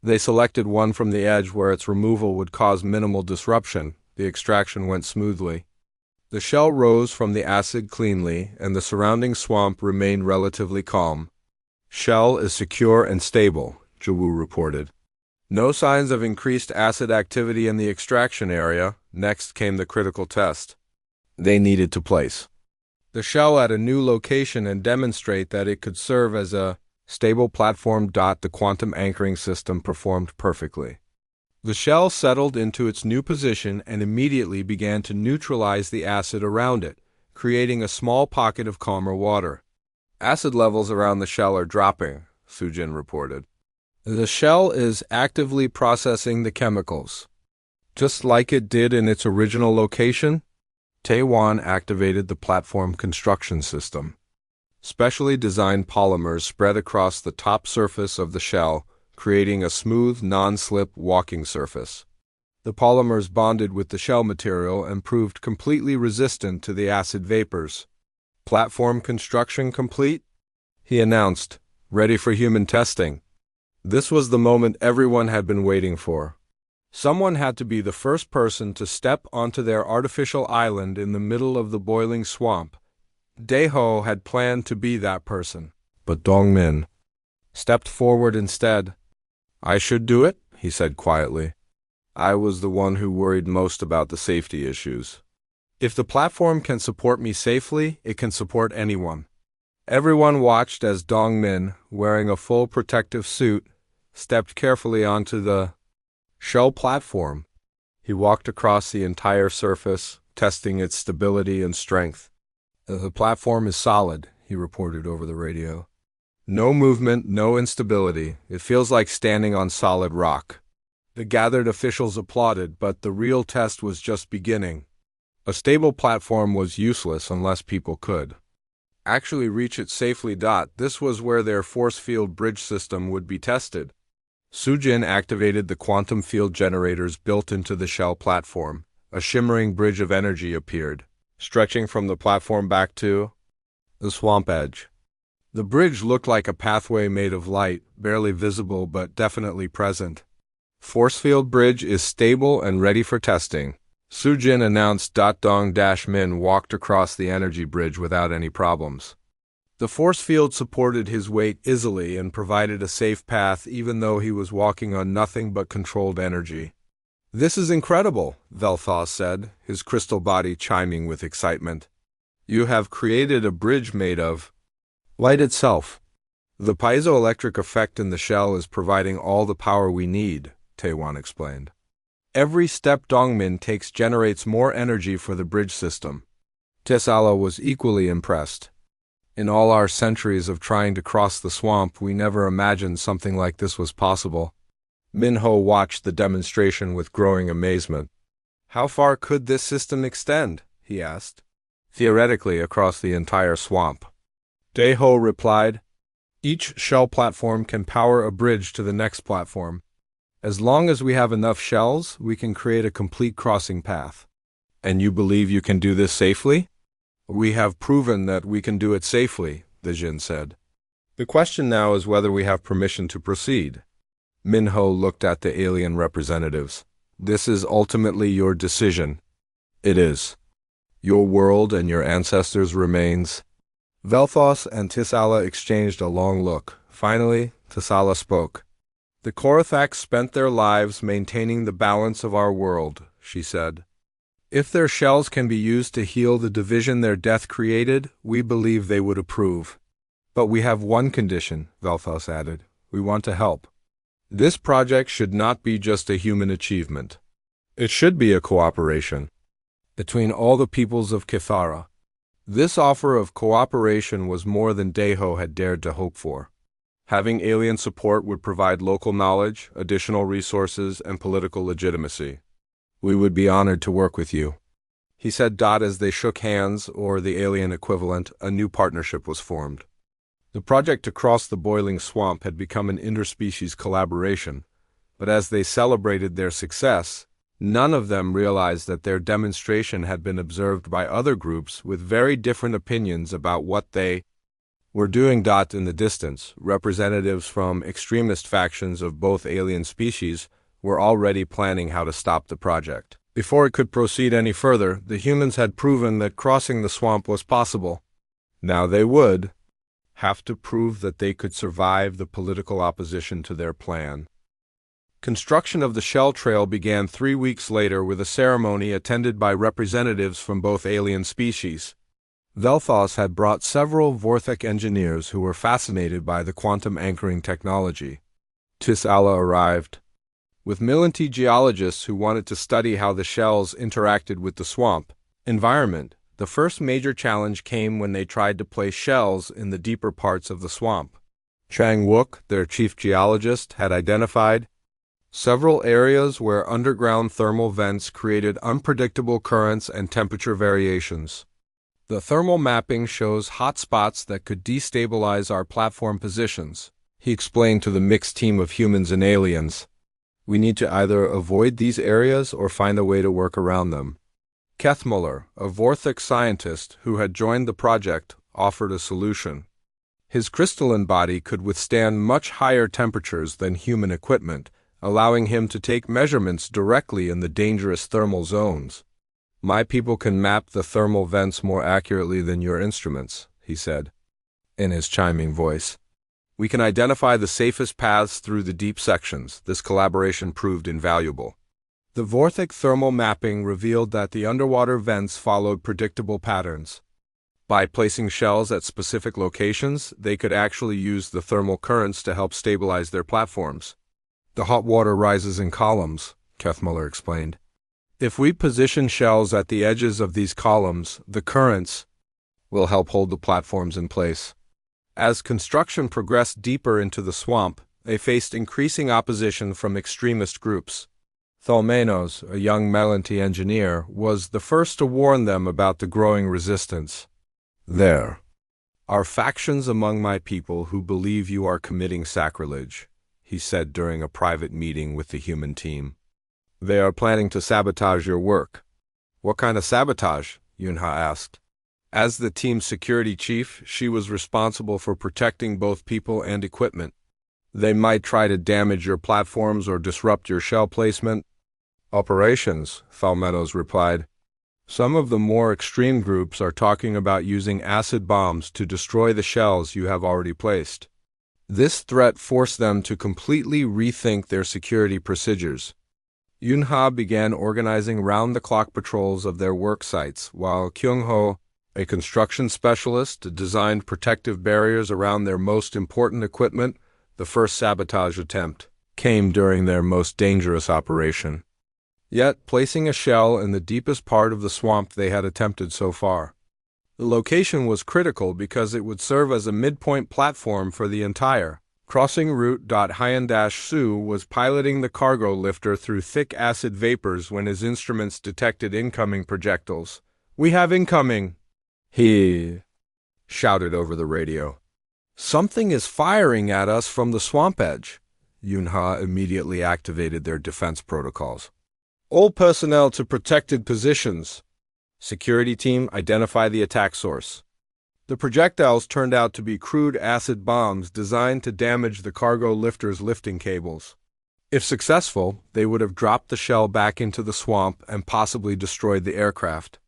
they selected one from the edge where its removal would cause minimal disruption. The extraction went smoothly. The shell rose from the acid cleanly, and the surrounding swamp remained relatively calm. Shell is secure and stable, Jiwoo reported. No signs of increased acid activity in the extraction area. Next came the critical test. They needed to place the shell at a new location and demonstrate that it could serve as a stable platform. The quantum anchoring system performed perfectly. The shell settled into its new position and immediately began to neutralize the acid around it, creating a small pocket of calmer water. Acid levels around the shell are dropping, Sujin reported. The shell is actively processing the chemicals. Just like it did in its original location, Taewon activated the platform construction system. Specially designed polymers spread across the top surface of the shell, creating a smooth, non-slip walking surface. The polymers bonded with the shell material and proved completely resistant to the acid vapors. Platform construction complete? He announced, ready for human testing. This was the moment everyone had been waiting for. Someone had to be the first person to step onto their artificial island in the middle of the boiling swamp. Daeho had planned to be that person, but Dongmin stepped forward instead. "I should do it," he said quietly. "I was the one who worried most about the safety issues. If the platform can support me safely, it can support anyone." Everyone watched as Dongmin, wearing a full protective suit, stepped carefully onto the shell platform. He walked across the entire surface, testing its stability and strength. "The platform is solid," he reported over the radio. "No movement, no instability. It feels like standing on solid rock." The gathered officials applauded, but the real test was just beginning. A stable platform was useless unless people could actually reach it safely. This was where their force field bridge system would be tested. Sujin activated the quantum field generators built into the shell platform. A shimmering bridge of energy appeared, stretching from the platform back to the swamp edge. The bridge looked like a pathway made of light, barely visible but definitely present. "Force field bridge is stable and ready for testing," Sujin announced. Dong-Min walked across the energy bridge without any problems. The force field supported his weight easily and provided a safe path even though he was walking on nothing but controlled energy. "This is incredible," Vel'Thaw said, his crystal body chiming with excitement. "You have created a bridge made of light itself. The piezoelectric effect in the shell is providing all the power we need," Taewon explained. "Every step Dongmin takes generates more energy for the bridge system." Tisala was equally impressed. "In all our centuries of trying to cross the swamp, we never imagined something like this was possible." Minho watched the demonstration with growing amazement. "How far could this system extend?" he asked. "Theoretically, across the entire swamp." Daeho replied, "Each shell platform can power a bridge to the next platform. As long as we have enough shells, we can create a complete crossing path." "And you believe you can do this safely?" "We have proven that we can do it safely," the Jin said. "The question now is whether we have permission to proceed." Minho looked at the alien representatives. "This is ultimately your decision." "It is. Your world and your ancestors' remains." Vel'Thos and Tisala exchanged a long look. Finally, Tisala spoke. "The Korathaks spent their lives maintaining the balance of our world," she said. If their shells can be used to heal the division their death created, we believe they would approve. But we have one condition, Velthos added. We want to help. This project should not be just a human achievement. It should be a cooperation between all the peoples of Kithara. This offer of cooperation was more than Deho had dared to hope for. Having alien support would provide local knowledge, additional resources, and political legitimacy. We would be honored to work with you, he said. As they shook hands, or the alien equivalent, a new partnership was formed. The project to cross the boiling swamp had become an interspecies collaboration, but as they celebrated their success, none of them realized that their demonstration had been observed by other groups with very different opinions about what they were doing. In the distance, representatives from extremist factions of both alien species were already planning how to stop the project. Before it could proceed any further, the humans had proven that crossing the swamp was possible. Now they would have to prove that they could survive the political opposition to their plan. Construction of the shell trail began 3 weeks later with a ceremony attended by representatives from both alien species. Velthos had brought several Vorthik engineers who were fascinated by the quantum anchoring technology. Tisala arrived with Milanti geologists who wanted to study how the shells interacted with the swamp environment. The first major challenge came when they tried to place shells in the deeper parts of the swamp. Chang Wook, their chief geologist, had identified several areas where underground thermal vents created unpredictable currents and temperature variations. The thermal mapping shows hot spots that could destabilize our platform positions, he explained to the mixed team of humans and aliens. We need to either avoid these areas or find a way to work around them. Kethmuller, a Vorthik scientist who had joined the project, offered a solution. His crystalline body could withstand much higher temperatures than human equipment, allowing him to take measurements directly in the dangerous thermal zones. My people can map the thermal vents more accurately than your instruments, he said, in his chiming voice. We can identify the safest paths through the deep sections. This collaboration proved invaluable. The Vorthik thermal mapping revealed that the underwater vents followed predictable patterns. By placing shells at specific locations, they could actually use the thermal currents to help stabilize their platforms. The hot water rises in columns, Kethmuller explained. If we position shells at the edges of these columns, the currents will help hold the platforms in place. As construction progressed deeper into the swamp, they faced increasing opposition from extremist groups. Thalmenos, a young Melanti engineer, was the first to warn them about the growing resistance. There are factions among my people who believe you are committing sacrilege, he said during a private meeting with the human team. They are planning to sabotage your work. What kind of sabotage? Yunha asked. As the team's security chief, she was responsible for protecting both people and equipment. They might try to damage your platforms or disrupt your shell placement. Operations, Thalmenos replied. Some of the more extreme groups are talking about using acid bombs to destroy the shells you have already placed. This threat forced them to completely rethink their security procedures. Yunha began organizing round-the-clock patrols of their work sites, while Kyungho, a construction specialist, designed protective barriers around their most important equipment. The first sabotage attempt came during their most dangerous operation. Yet, placing a shell in the deepest part of the swamp they had attempted so far. The location was critical because it would serve as a midpoint platform for the entire crossing route. Hyan-Su was piloting the cargo lifter through thick acid vapors when his instruments detected incoming projectiles. We have incoming, he shouted over the radio. Something is firing at us from the swamp edge. Yunha immediately activated their defense protocols. All personnel to protected positions. Security team, identify the attack source. The projectiles turned out to be crude acid bombs designed to damage the cargo lifter's lifting cables. If successful, they would have dropped the shell back into the swamp and possibly destroyed the aircraft.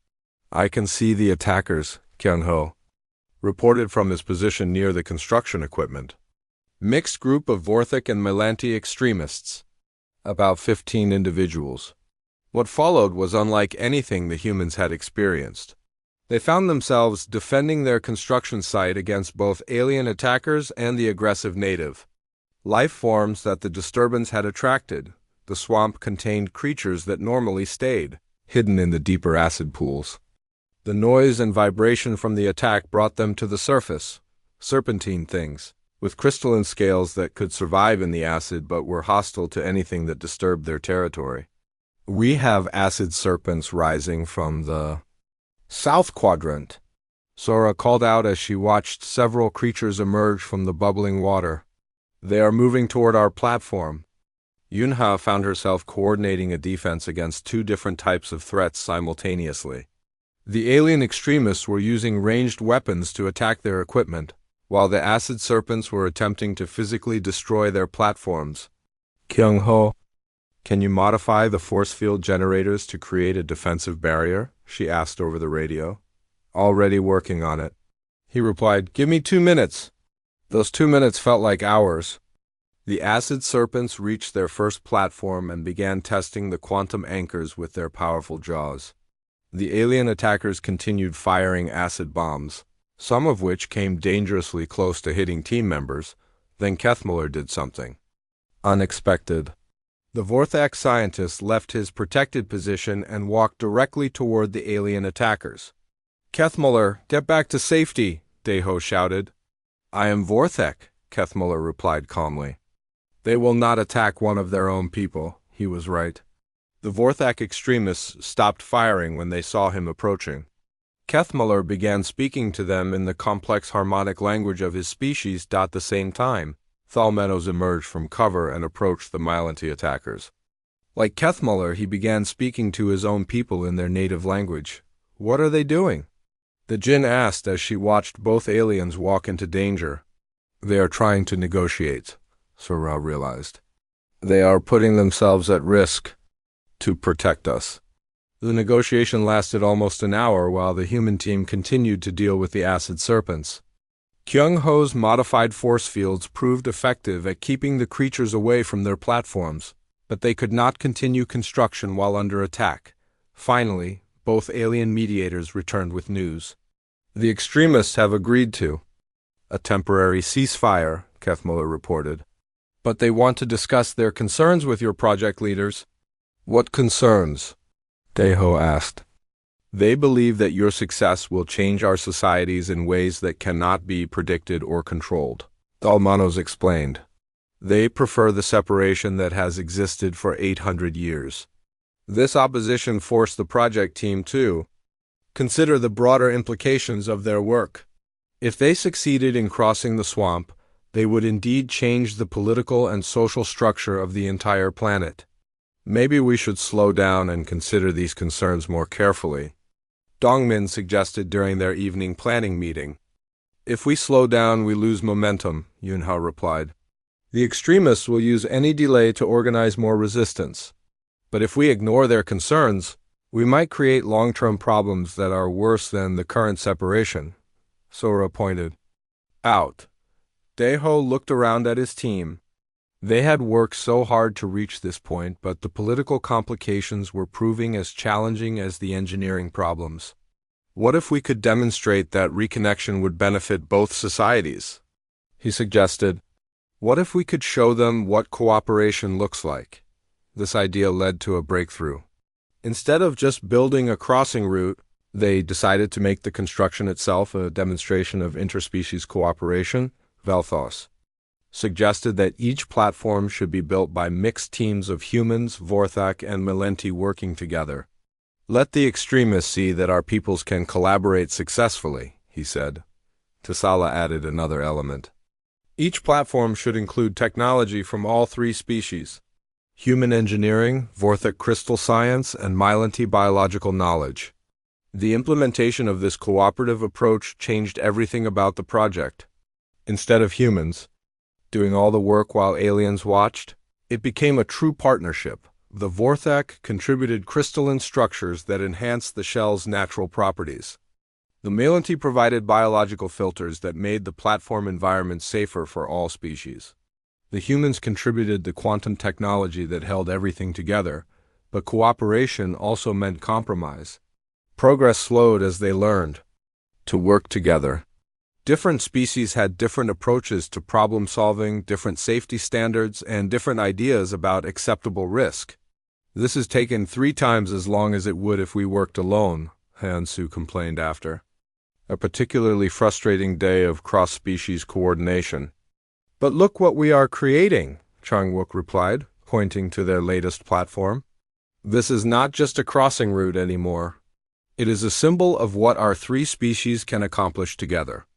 I can see the attackers, Kyung-ho reported from his position near the construction equipment. Mixed group of Vorthik and Melanti extremists. About 15 individuals. What followed was unlike anything the humans had experienced. They found themselves defending their construction site against both alien attackers and the aggressive native life forms that the disturbance had attracted. The swamp contained creatures that normally stayed hidden in the deeper acid pools. The noise and vibration from the attack brought them to the surface, serpentine things, with crystalline scales that could survive in the acid but were hostile to anything that disturbed their territory. We have acid serpents rising from the south quadrant, Sora called out as she watched several creatures emerge from the bubbling water. They are moving toward our platform. Yunha found herself coordinating a defense against two different types of threats simultaneously. The alien extremists were using ranged weapons to attack their equipment, while the acid serpents were attempting to physically destroy their platforms. Kyung-ho, can you modify the force field generators to create a defensive barrier? She asked over the radio. Already working on it. He replied, Give me 2 minutes. Those 2 minutes felt like hours. The acid serpents reached their first platform and began testing the quantum anchors with their powerful jaws. The alien attackers continued firing acid bombs, some of which came dangerously close to hitting team members. Then Kethmuller did something unexpected. The Vorthak scientist left his protected position and walked directly toward the alien attackers. Kethmuller, get back to safety, Deho shouted. I am Vorthak, Kethmuller replied calmly. They will not attack one of their own people, he was right. The Vorthak extremists stopped firing when they saw him approaching. Kethmuller began speaking to them in the complex harmonic language of his species. At the same time, Thalmenos emerged from cover and approached the Myelanti attackers. Like Kethmuller, he began speaking to his own people in their native language. What are they doing? The Jinn asked as she watched both aliens walk into danger. They are trying to negotiate, Sora realized. They are putting themselves at risk to protect us. The negotiation lasted almost an hour while the human team continued to deal with the acid serpents. Kyung-ho's modified force fields proved effective at keeping the creatures away from their platforms, but they could not continue construction while under attack. Finally, both alien mediators returned with news. The extremists have agreed to a temporary ceasefire, Kethmuller reported. But they want to discuss their concerns with your project leaders. What concerns? Deho asked. They believe that your success will change our societies in ways that cannot be predicted or controlled, Dalmanos explained. They prefer the separation that has existed for 800 years. This opposition forced the project team to consider the broader implications of their work. If they succeeded in crossing the swamp, they would indeed change the political and social structure of the entire planet. Maybe we should slow down and consider these concerns more carefully, Dongmin suggested during their evening planning meeting. If we slow down, we lose momentum, Yunha replied. The extremists will use any delay to organize more resistance. But if we ignore their concerns, we might create long-term problems that are worse than the current separation, Sora pointed out. Deho looked around at his team. They had worked so hard to reach this point, but the political complications were proving as challenging as the engineering problems. What if we could demonstrate that reconnection would benefit both societies? He suggested. What if we could show them what cooperation looks like? This idea led to a breakthrough. Instead of just building a crossing route, they decided to make the construction itself a demonstration of interspecies cooperation. Velthos suggested that each platform should be built by mixed teams of humans, Vorthak, and Mylenti working together. Let the extremists see that our peoples can collaborate successfully, he said. Tasala added another element. Each platform should include technology from all three species: human engineering, Vorthak crystal science, and Mylenti biological knowledge. The implementation of this cooperative approach changed everything about the project. Instead of humans doing all the work while aliens watched, it became a true partnership. The Vorthak contributed crystalline structures that enhanced the shell's natural properties. The Mylenti provided biological filters that made the platform environment safer for all species. The humans contributed the quantum technology that held everything together, But cooperation also meant compromise. Progress slowed as they learned to work together. Different species had different approaches to problem solving, different safety standards, and different ideas about acceptable risk. This has taken 3 times as long as it would if we worked alone, Hansu complained after. A particularly frustrating day of cross-species coordination. But look what we are creating, Chang-wook replied, pointing to their latest platform. This is not just a crossing route anymore. It is a symbol of what our 3 species can accomplish together.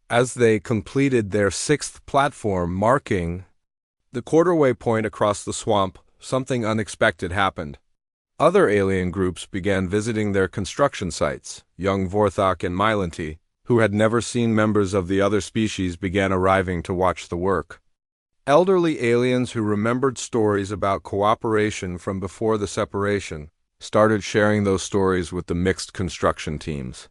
As they completed their 6th platform, marking the quarterway point across the swamp, something unexpected happened. Other alien groups began visiting their construction sites. Young Vorthok and Mylanti, who had never seen members of the other species, began arriving to watch the work. Elderly aliens who remembered stories about cooperation from before the separation started sharing those stories with the mixed construction teams.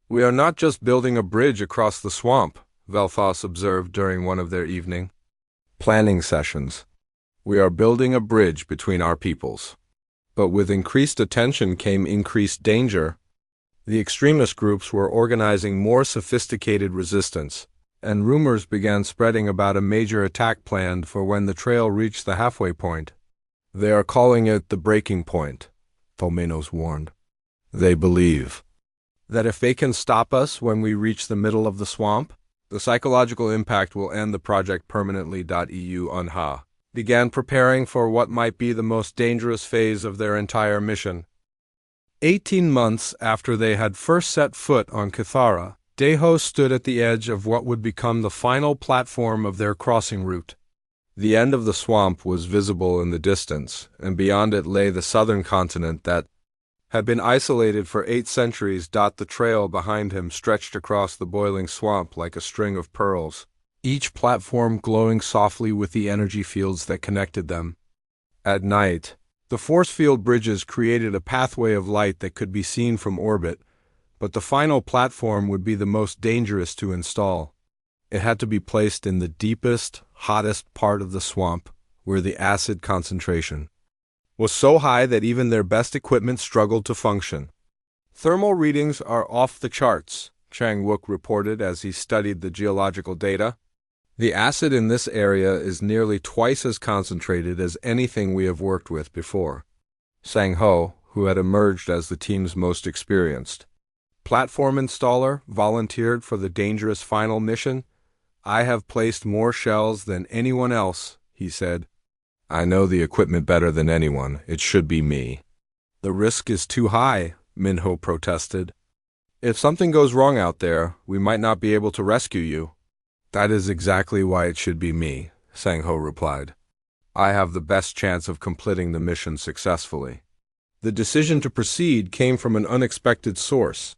We are not just building a bridge across the swamp, Velthos observed during one of their evening planning sessions. We are building a bridge between our peoples. But with increased attention came increased danger. The extremist groups were organizing more sophisticated resistance, and rumors began spreading about a major attack planned for when the trail reached the halfway point. They are calling it the breaking point, Tolmenos warned. They believe that if they can stop us when we reach the middle of the swamp, the psychological impact will end the project permanently. EU Unha began preparing for what might be the most dangerous phase of their entire mission. 18 months after they had first set foot on Cathara, Deho stood at the edge of what would become the final platform of their crossing route. The end of the swamp was visible in the distance, and beyond it lay the southern continent that had been isolated for 8 centuries. The trail behind him stretched across the boiling swamp like a string of pearls, each platform glowing softly with the energy fields that connected them. At night, the force field bridges created a pathway of light that could be seen from orbit, but the final platform would be the most dangerous to install. It had to be placed in the deepest, hottest part of the swamp, where the acid concentration was so high that even their best equipment struggled to function. Thermal readings are off the charts, Chang-wook reported as he studied the geological data. The acid in this area is nearly twice as concentrated as anything we have worked with before. Sang-ho, who had emerged as the team's most experienced platform installer, volunteered for the dangerous final mission. I have placed more shells than anyone else, he said. I know the equipment better than anyone. It should be me. The risk is too high, Minho protested. If something goes wrong out there, we might not be able to rescue you. That is exactly why it should be me, Sang-ho replied. I have the best chance of completing the mission successfully. The decision to proceed came from an unexpected source.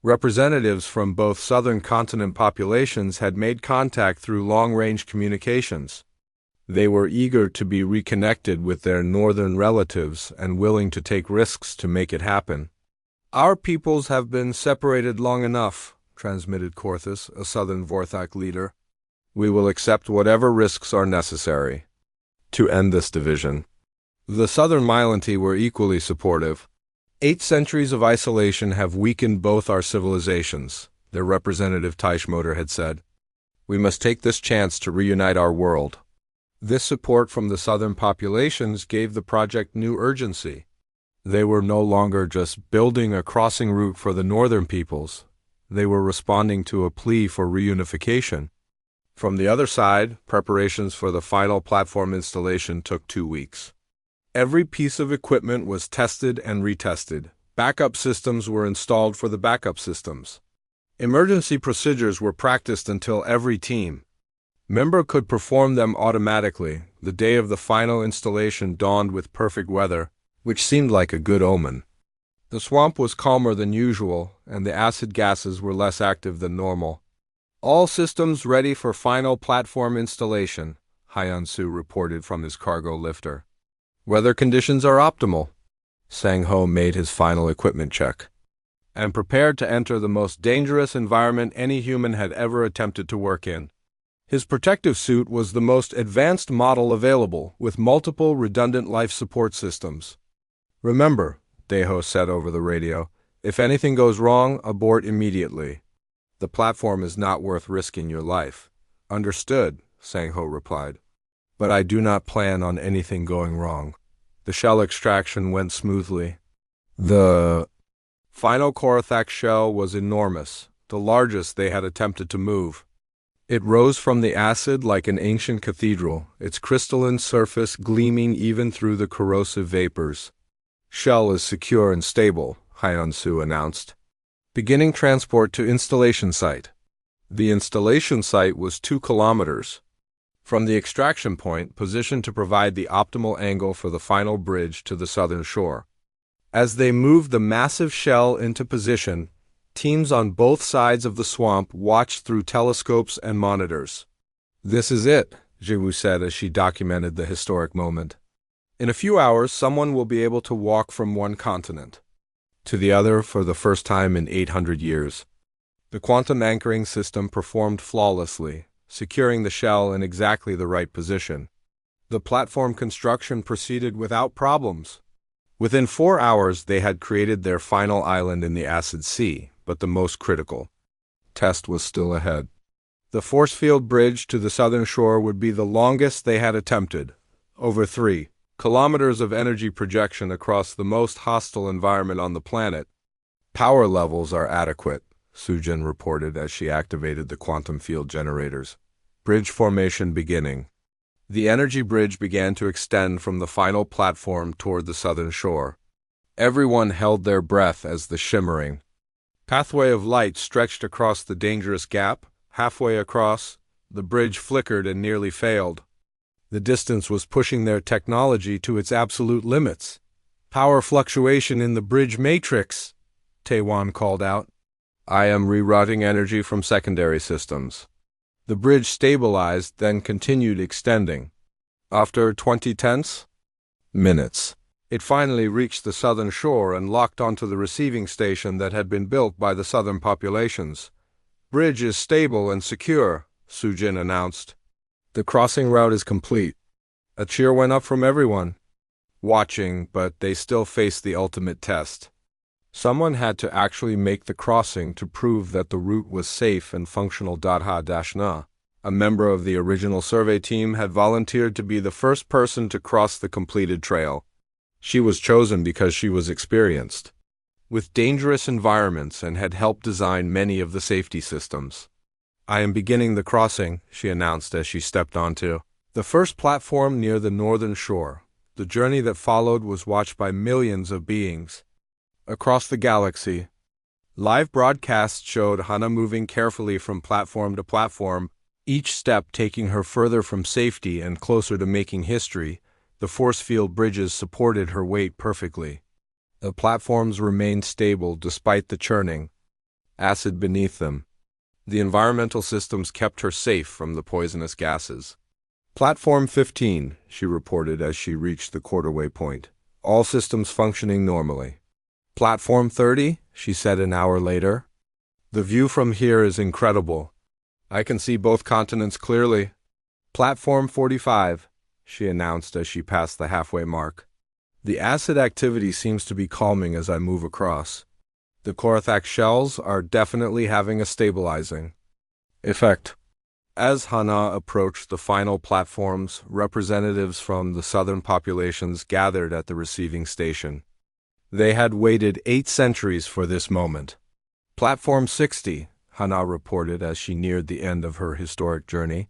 Representatives from both southern continent populations had made contact through long-range communications. They were eager to be reconnected with their northern relatives and willing to take risks to make it happen. Our peoples have been separated long enough, transmitted Korthus, a southern Vorthok leader. We will accept whatever risks are necessary to end this division. The southern Mylanti were equally supportive. 8 centuries of isolation have weakened both our civilizations, their representative Teichmoder had said. We must take this chance to reunite our world. This support from the southern populations gave the project new urgency. They were no longer just building a crossing route for the northern peoples. They were responding to a plea for reunification. From the other side, preparations for the final platform installation took 2 weeks. Every piece of equipment was tested and retested. Backup systems were installed for the backup systems. Emergency procedures were practiced until every team member could perform them automatically. The day of the final installation dawned with perfect weather, which seemed like a good omen. The swamp was calmer than usual, and the acid gases were less active than normal. All systems ready for final platform installation, Hyun-soo reported from his cargo lifter. Weather conditions are optimal. Sang-ho made his final equipment check and prepared to enter the most dangerous environment any human had ever attempted to work in. His protective suit was the most advanced model available, with multiple redundant life support systems. Remember, Deho said over the radio, if anything goes wrong, abort immediately. The platform is not worth risking your life. Understood, Sangho replied. But I do not plan on anything going wrong. The shell extraction went smoothly. The final Korathak shell was enormous, the largest they had attempted to move. It rose from the acid like an ancient cathedral, its crystalline surface gleaming even through the corrosive vapors. Shell is secure and stable, Hyun-Soo announced. Beginning transport to installation site. The installation site was 2 kilometers from the extraction point, positioned to provide the optimal angle for the final bridge to the southern shore. As they moved the massive shell into position, teams on both sides of the swamp watched through telescopes and monitors. This is it, Jiwoo said as she documented the historic moment. In a few hours, someone will be able to walk from one continent to the other for the first time in 800 years. The quantum anchoring system performed flawlessly, securing the shell in exactly the right position. The platform construction proceeded without problems. Within 4 hours, they had created their final island in the acid sea, but the most critical test was still ahead. The force field bridge to the southern shore would be the longest they had attempted, over 3 kilometers of energy projection across the most hostile environment on the planet. Power levels are adequate, Sujin reported as she activated the quantum field generators. Bridge formation beginning. The energy bridge began to extend from the final platform toward the southern shore. Everyone held their breath as the shimmering pathway of light stretched across the dangerous gap. Halfway across, the bridge flickered and nearly failed. The distance was pushing their technology to its absolute limits. Power fluctuation in the bridge matrix, Taewon called out. I am rerouting energy from secondary systems. The bridge stabilized, then continued extending. After 20 tense minutes, it finally reached the southern shore and locked onto the receiving station that had been built by the southern populations. Bridge is stable and secure, Sujin announced. The crossing route is complete. A cheer went up from everyone watching, but they still faced the ultimate test. Someone had to actually make the crossing to prove that the route was safe and functional. Ha-na. A member of the original survey team had volunteered to be the first person to cross the completed trail. She was chosen because she was experienced with dangerous environments and had helped design many of the safety systems. I am beginning the crossing, she announced as she stepped onto the first platform near the northern shore. The journey that followed was watched by millions of beings across the galaxy. Live broadcasts showed Hana moving carefully from platform to platform, each step taking her further from safety and closer to making history. The force field bridges supported her weight perfectly. The platforms remained stable despite the churning acid beneath them. The environmental systems kept her safe from the poisonous gases. Platform 15, she reported as she reached the quarterway point. All systems functioning normally. Platform 30, she said an hour later. The view from here is incredible. I can see both continents clearly. Platform 45, she announced as she passed the halfway mark. The acid activity seems to be calming as I move across. The Korathak shells are definitely having a stabilizing effect. As Hana approached the final platforms, representatives from the southern populations gathered at the receiving station. They had waited 8 centuries for this moment. Platform 60, Hana reported as she neared the end of her historic journey.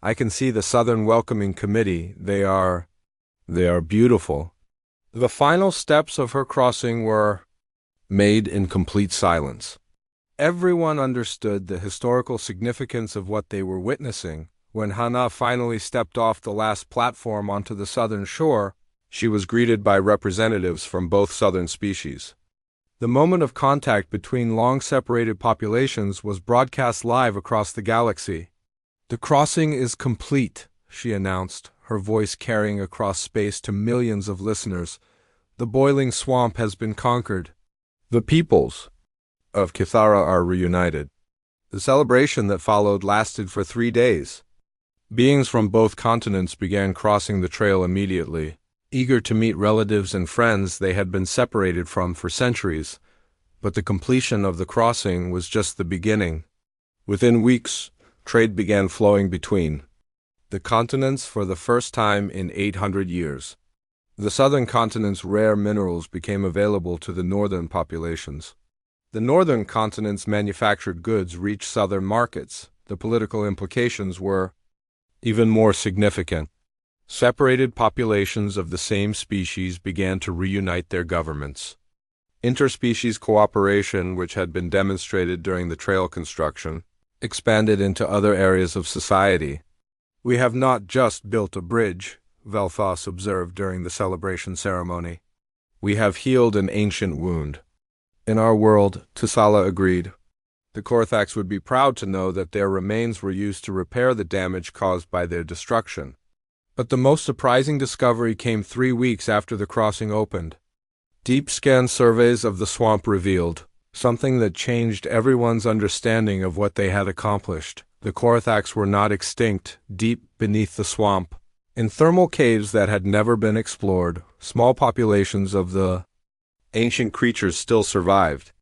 I can see the Southern Welcoming Committee. They are beautiful. The final steps of her crossing were made in complete silence. Everyone understood the historical significance of what they were witnessing. When Hana finally stepped off the last platform onto the southern shore, she was greeted by representatives from both southern species. The moment of contact between long-separated populations was broadcast live across the galaxy. The crossing is complete, she announced, her voice carrying across space to millions of listeners. The boiling swamp has been conquered. The peoples of Kithara are reunited. The celebration that followed lasted for 3 days. Beings from both continents began crossing the trail immediately. eager to meet relatives and friends they had been separated from for centuries, but the completion of the crossing was just the beginning. Within weeks, trade began flowing between the continents for the first time in 800 years. The southern continent's rare minerals became available to the northern populations. The northern continent's manufactured goods reached southern markets. The political implications were even more significant. Separated populations of the same species began to reunite their governments. Interspecies cooperation, which had been demonstrated during the trail construction, expanded into other areas of society. "We have not just built a bridge," Vel'Thas observed during the celebration ceremony. "We have healed an ancient wound." "In our world," Tusala agreed. The Korthax would be proud to know that their remains were used to repair the damage caused by their destruction. But the most surprising discovery came 3 weeks after the crossing opened. Deep scan surveys of the swamp revealed something that changed everyone's understanding of what they had accomplished. The Korthax were not extinct. Deep beneath the swamp, in thermal caves that had never been explored, small populations of the ancient creatures still survived.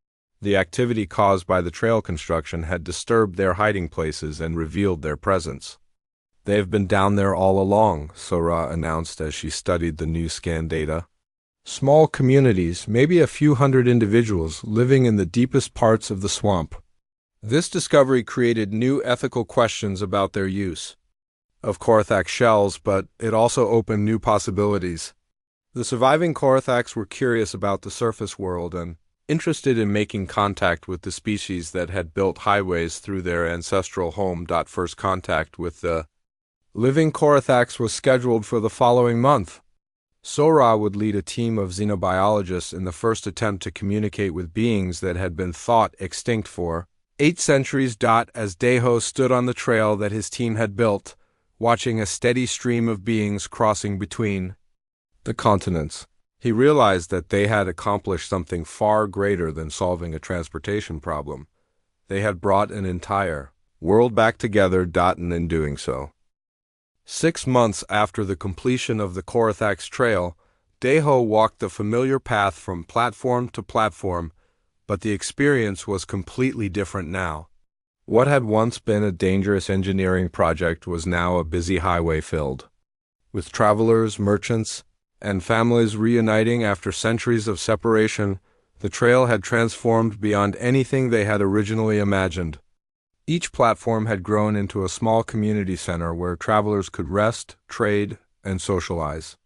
The activity caused by the trail construction had disturbed their hiding places and revealed their presence. "They have been down there all along," Sora announced as she studied the new scan data. "Small communities, maybe a few hundred individuals, living in the deepest parts of the swamp." This discovery created new ethical questions about their use of Korthax shells, but it also opened new possibilities. The surviving Korthax were curious about the surface world and interested in making contact with the species that had built highways through their ancestral home. First contact with the living Korthax was scheduled for the following month. Sora would lead a team of xenobiologists in the first attempt to communicate with beings that had been thought extinct for 8 centuries. As Deho stood on the trail that his team had built, watching a steady stream of beings crossing between the continents, he realized that they had accomplished something far greater than solving a transportation problem. They had brought an entire world back together. And in doing so, 6 months after the completion of the Korthax Trail, Deho walked the familiar path from platform to platform, but the experience was completely different now. What had once been a dangerous engineering project was now a busy highway filled with travelers, merchants, and families reuniting after centuries of separation. The trail had transformed beyond anything they had originally imagined. Each platform had grown into a small community center where travelers could rest, trade, and socialize.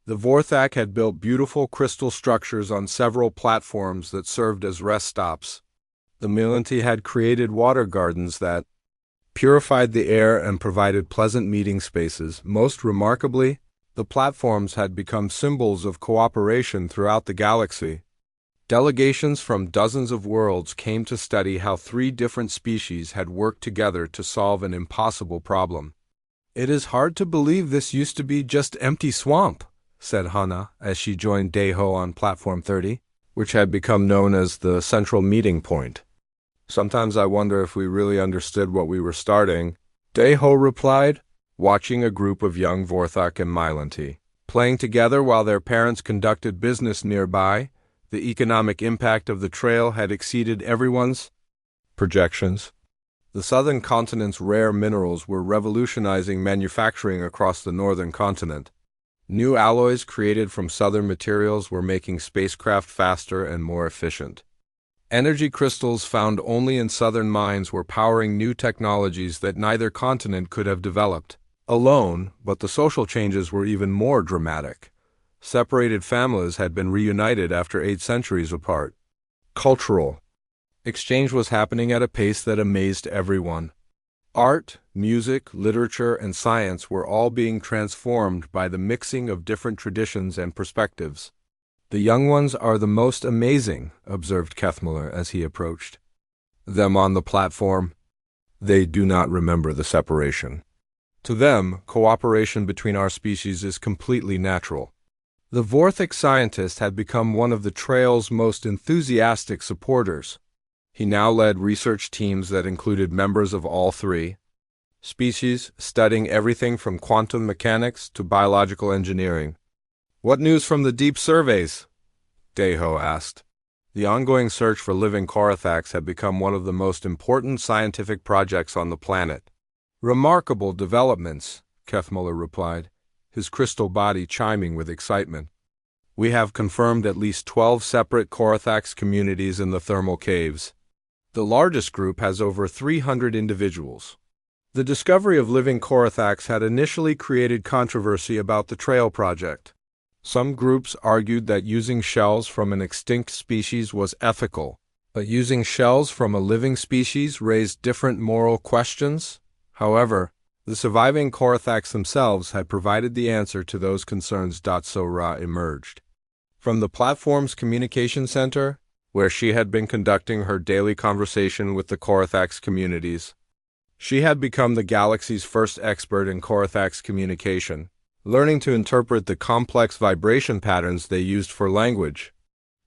The Vorthak had built beautiful crystal structures on several platforms that served as rest stops. The Milanti had created water gardens that purified the air and provided pleasant meeting spaces. Most remarkably, the platforms had become symbols of cooperation throughout the galaxy. Delegations from dozens of worlds came to study how 3 different species had worked together to solve an impossible problem. "It is hard to believe this used to be just empty swamp," said Hana as she joined Deho on Platform 30, which had become known as the central meeting point. "Sometimes I wonder if we really understood what we were starting," Deho replied, watching a group of young Vorthak and Milanti playing together while their parents conducted business nearby. The economic impact of the trail had exceeded everyone's projections. The southern continent's rare minerals were revolutionizing manufacturing across the northern continent. New alloys created from southern materials were making spacecraft faster and more efficient. Energy crystals found only in southern mines were powering new technologies that neither continent could have developed alone, but the social changes were even more dramatic. Separated families had been reunited after 8 centuries apart. Cultural exchange was happening at a pace that amazed everyone. Art, music, literature, and science were all being transformed by the mixing of different traditions and perspectives. "The young ones are the most amazing," observed Kethmiller as he approached them on the platform. "They do not remember the separation. To them, cooperation between our species is completely natural." The Vorthik scientist had become one of the trail's most enthusiastic supporters. He now led research teams that included members of all 3 species, studying everything from quantum mechanics to biological engineering. What news from the deep surveys? Deho asked. The ongoing search for living Korathax had become one of the most important scientific projects on the planet. Remarkable developments, Kethmuller replied, his crystal body chiming with excitement. We have confirmed at least 12 separate Korathax communities in the thermal caves. The largest group has over 300 individuals. The discovery of living Korathax had initially created controversy about the Trail project. Some groups argued that using shells from an extinct species was ethical, but using shells from a living species raised different moral questions. However, the surviving Korathax themselves had provided the answer to those concerns. Sora emerged from the platform's communication center, where she had been conducting her daily conversation with the Korathax communities. She had become the galaxy's first expert in Korathax communication, learning to interpret the complex vibration patterns they used for language.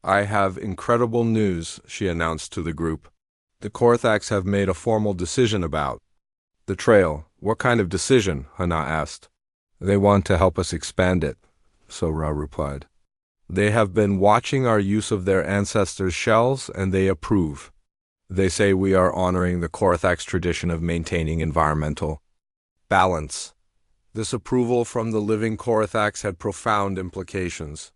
I have incredible news, she announced to the group. The Korathax have made a formal decision about the trail. What kind of decision? Hana asked. They want to help us expand it, Sora replied. They have been watching our use of their ancestors' shells, and they approve. They say we are honoring the Korathax tradition of maintaining environmental balance. This approval from the living Korathax had profound implications.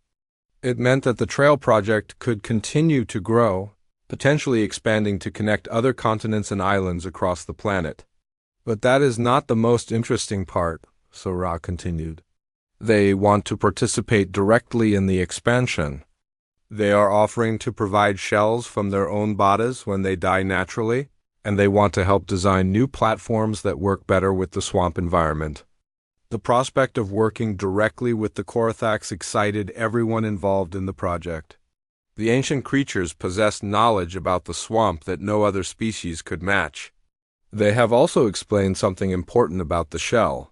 It meant that the Trail project could continue to grow, potentially expanding to connect other continents and islands across the planet. But that is not the most interesting part, Sora continued. They want to participate directly in the expansion. They are offering to provide shells from their own bodies when they die naturally, and they want to help design new platforms that work better with the swamp environment. The prospect of working directly with the Korathax excited everyone involved in the project. The ancient creatures possessed knowledge about the swamp that no other species could match. They have also explained something important about the shell.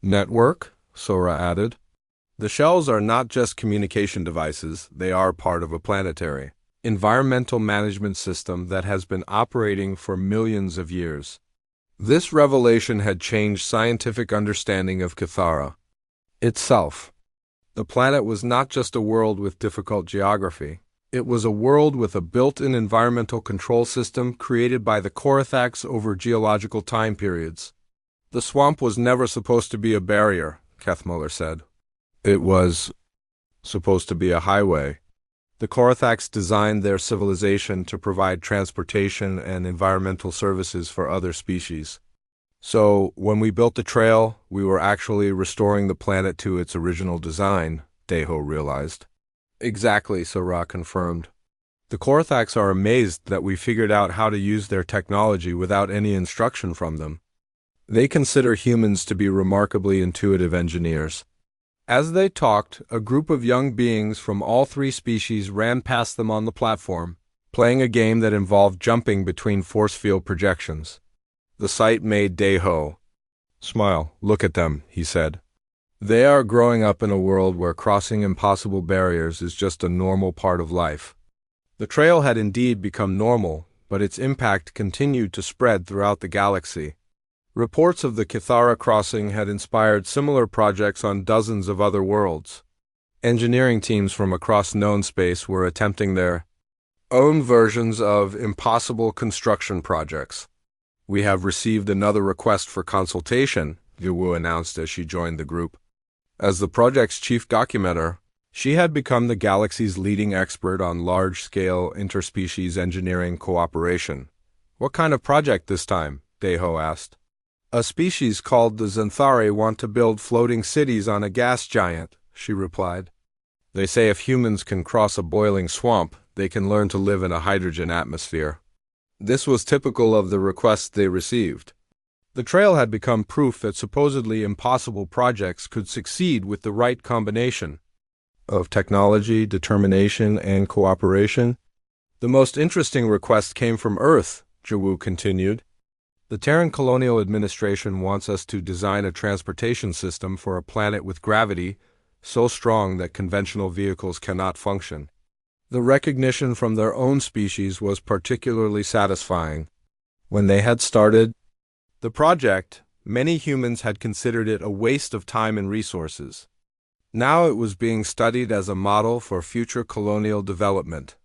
Network? Sora added. The shells are not just communication devices, they are part of a planetary, environmental management system that has been operating for millions of years. This revelation had changed scientific understanding of Cathara itself. The planet was not just a world with difficult geography. It was a world with a built-in environmental control system created by the Korathax over geological time periods. The swamp was never supposed to be a barrier, Kethmuller said. It was supposed to be a highway. The Korathax designed their civilization to provide transportation and environmental services for other species. So, when we built the trail, we were actually restoring the planet to its original design, Deho realized. Exactly, Sora confirmed. The Korathax are amazed that we figured out how to use their technology without any instruction from them. They consider humans to be remarkably intuitive engineers. As they talked, a group of young beings from all three species ran past them on the platform, playing a game that involved jumping between force field projections. The sight made Deho smile. Look at them, he said. They are growing up in a world where crossing impossible barriers is just a normal part of life. The trail had indeed become normal, but its impact continued to spread throughout the galaxy. Reports of the Cathara crossing had inspired similar projects on dozens of other worlds. Engineering teams from across known space were attempting their own versions of impossible construction projects. We have received another request for consultation, Yuwu announced as she joined the group. As the project's chief documenter, she had become the galaxy's leading expert on large-scale interspecies engineering cooperation. What kind of project this time? Deho asked. A species called the Xanthari want to build floating cities on a gas giant, she replied. They say if humans can cross a boiling swamp, they can learn to live in a hydrogen atmosphere. This was typical of the requests they received. The trail had become proof that supposedly impossible projects could succeed with the right combination of technology, determination, and cooperation. The most interesting request came from Earth, Jiwu continued. The Terran Colonial Administration wants us to design a transportation system for a planet with gravity so strong that conventional vehicles cannot function. The recognition from their own species was particularly satisfying. When they had started the project, many humans had considered it a waste of time and resources. Now it was being studied as a model for future colonial development.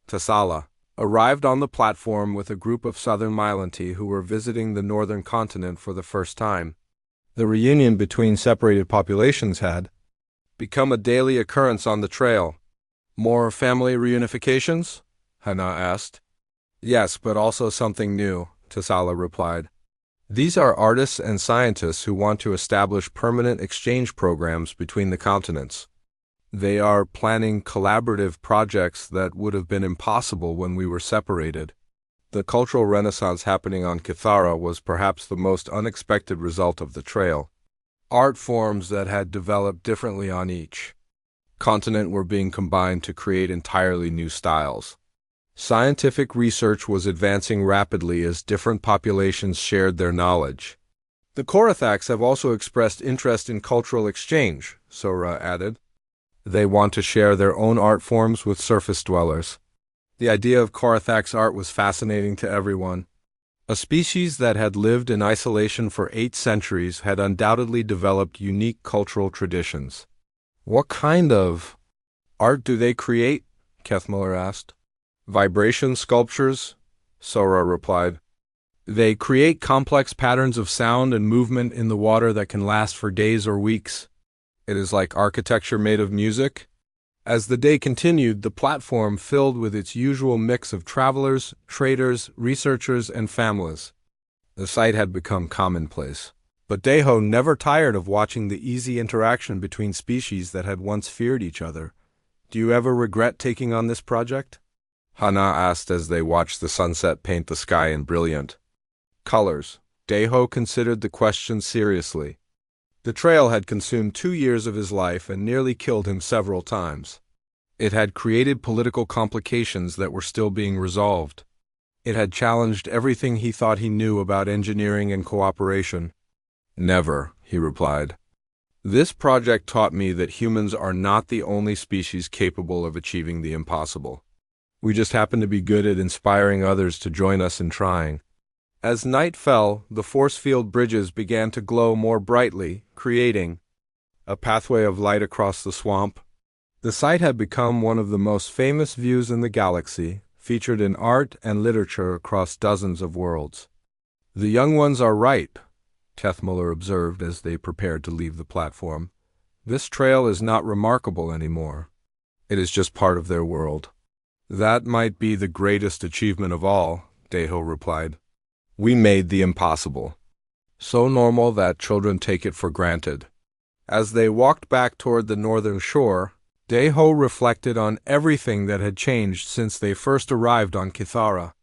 Tasala arrived on the platform with a group of Southern Mailanti who were visiting the northern continent for the first time. The reunion between separated populations had become a daily occurrence on the trail. More family reunifications? Hana asked. Yes, but also something new, Tasala replied. These are artists and scientists who want to establish permanent exchange programs between the continents. They are planning collaborative projects that would have been impossible when we were separated. The cultural renaissance happening on Kithara was perhaps the most unexpected result of the trail. Art forms that had developed differently on each continent were being combined to create entirely new styles. Scientific research was advancing rapidly as different populations shared their knowledge. The Korathaks have also expressed interest in cultural exchange, Sora added. They want to share their own art forms with surface dwellers. The idea of Korathak's art was fascinating to everyone. A species that had lived in isolation for 8 centuries had undoubtedly developed unique cultural traditions. What kind of art do they create? Kethmiller asked. Vibration sculptures, Sora replied. They create complex patterns of sound and movement in the water that can last for days or weeks. It is like architecture made of music. As the day continued, the platform filled with its usual mix of travelers, traders, researchers, and families. The sight had become commonplace. But Deho never tired of watching the easy interaction between species that had once feared each other. Do you ever regret taking on this project? Hana asked as they watched the sunset paint the sky in brilliant colors. Deho considered the question seriously. The trail had consumed 2 years of his life and nearly killed him several times. It had created political complications that were still being resolved. It had challenged everything he thought he knew about engineering and cooperation. Never, he replied. This project taught me that humans are not the only species capable of achieving the impossible. We just happen to be good at inspiring others to join us in trying. As night fell, the force field bridges began to glow more brightly, creating a pathway of light across the swamp. The site had become one of the most famous views in the galaxy, featured in art and literature across dozens of worlds. The young ones are ripe, Tethmuller observed as they prepared to leave the platform. This trail is not remarkable anymore. It is just part of their world. That might be the greatest achievement of all, Deho replied. We made the impossible. So normal that children take it for granted. As they walked back toward the northern shore, Deho reflected on everything that had changed since they first arrived on Kithara.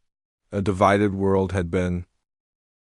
A divided world had been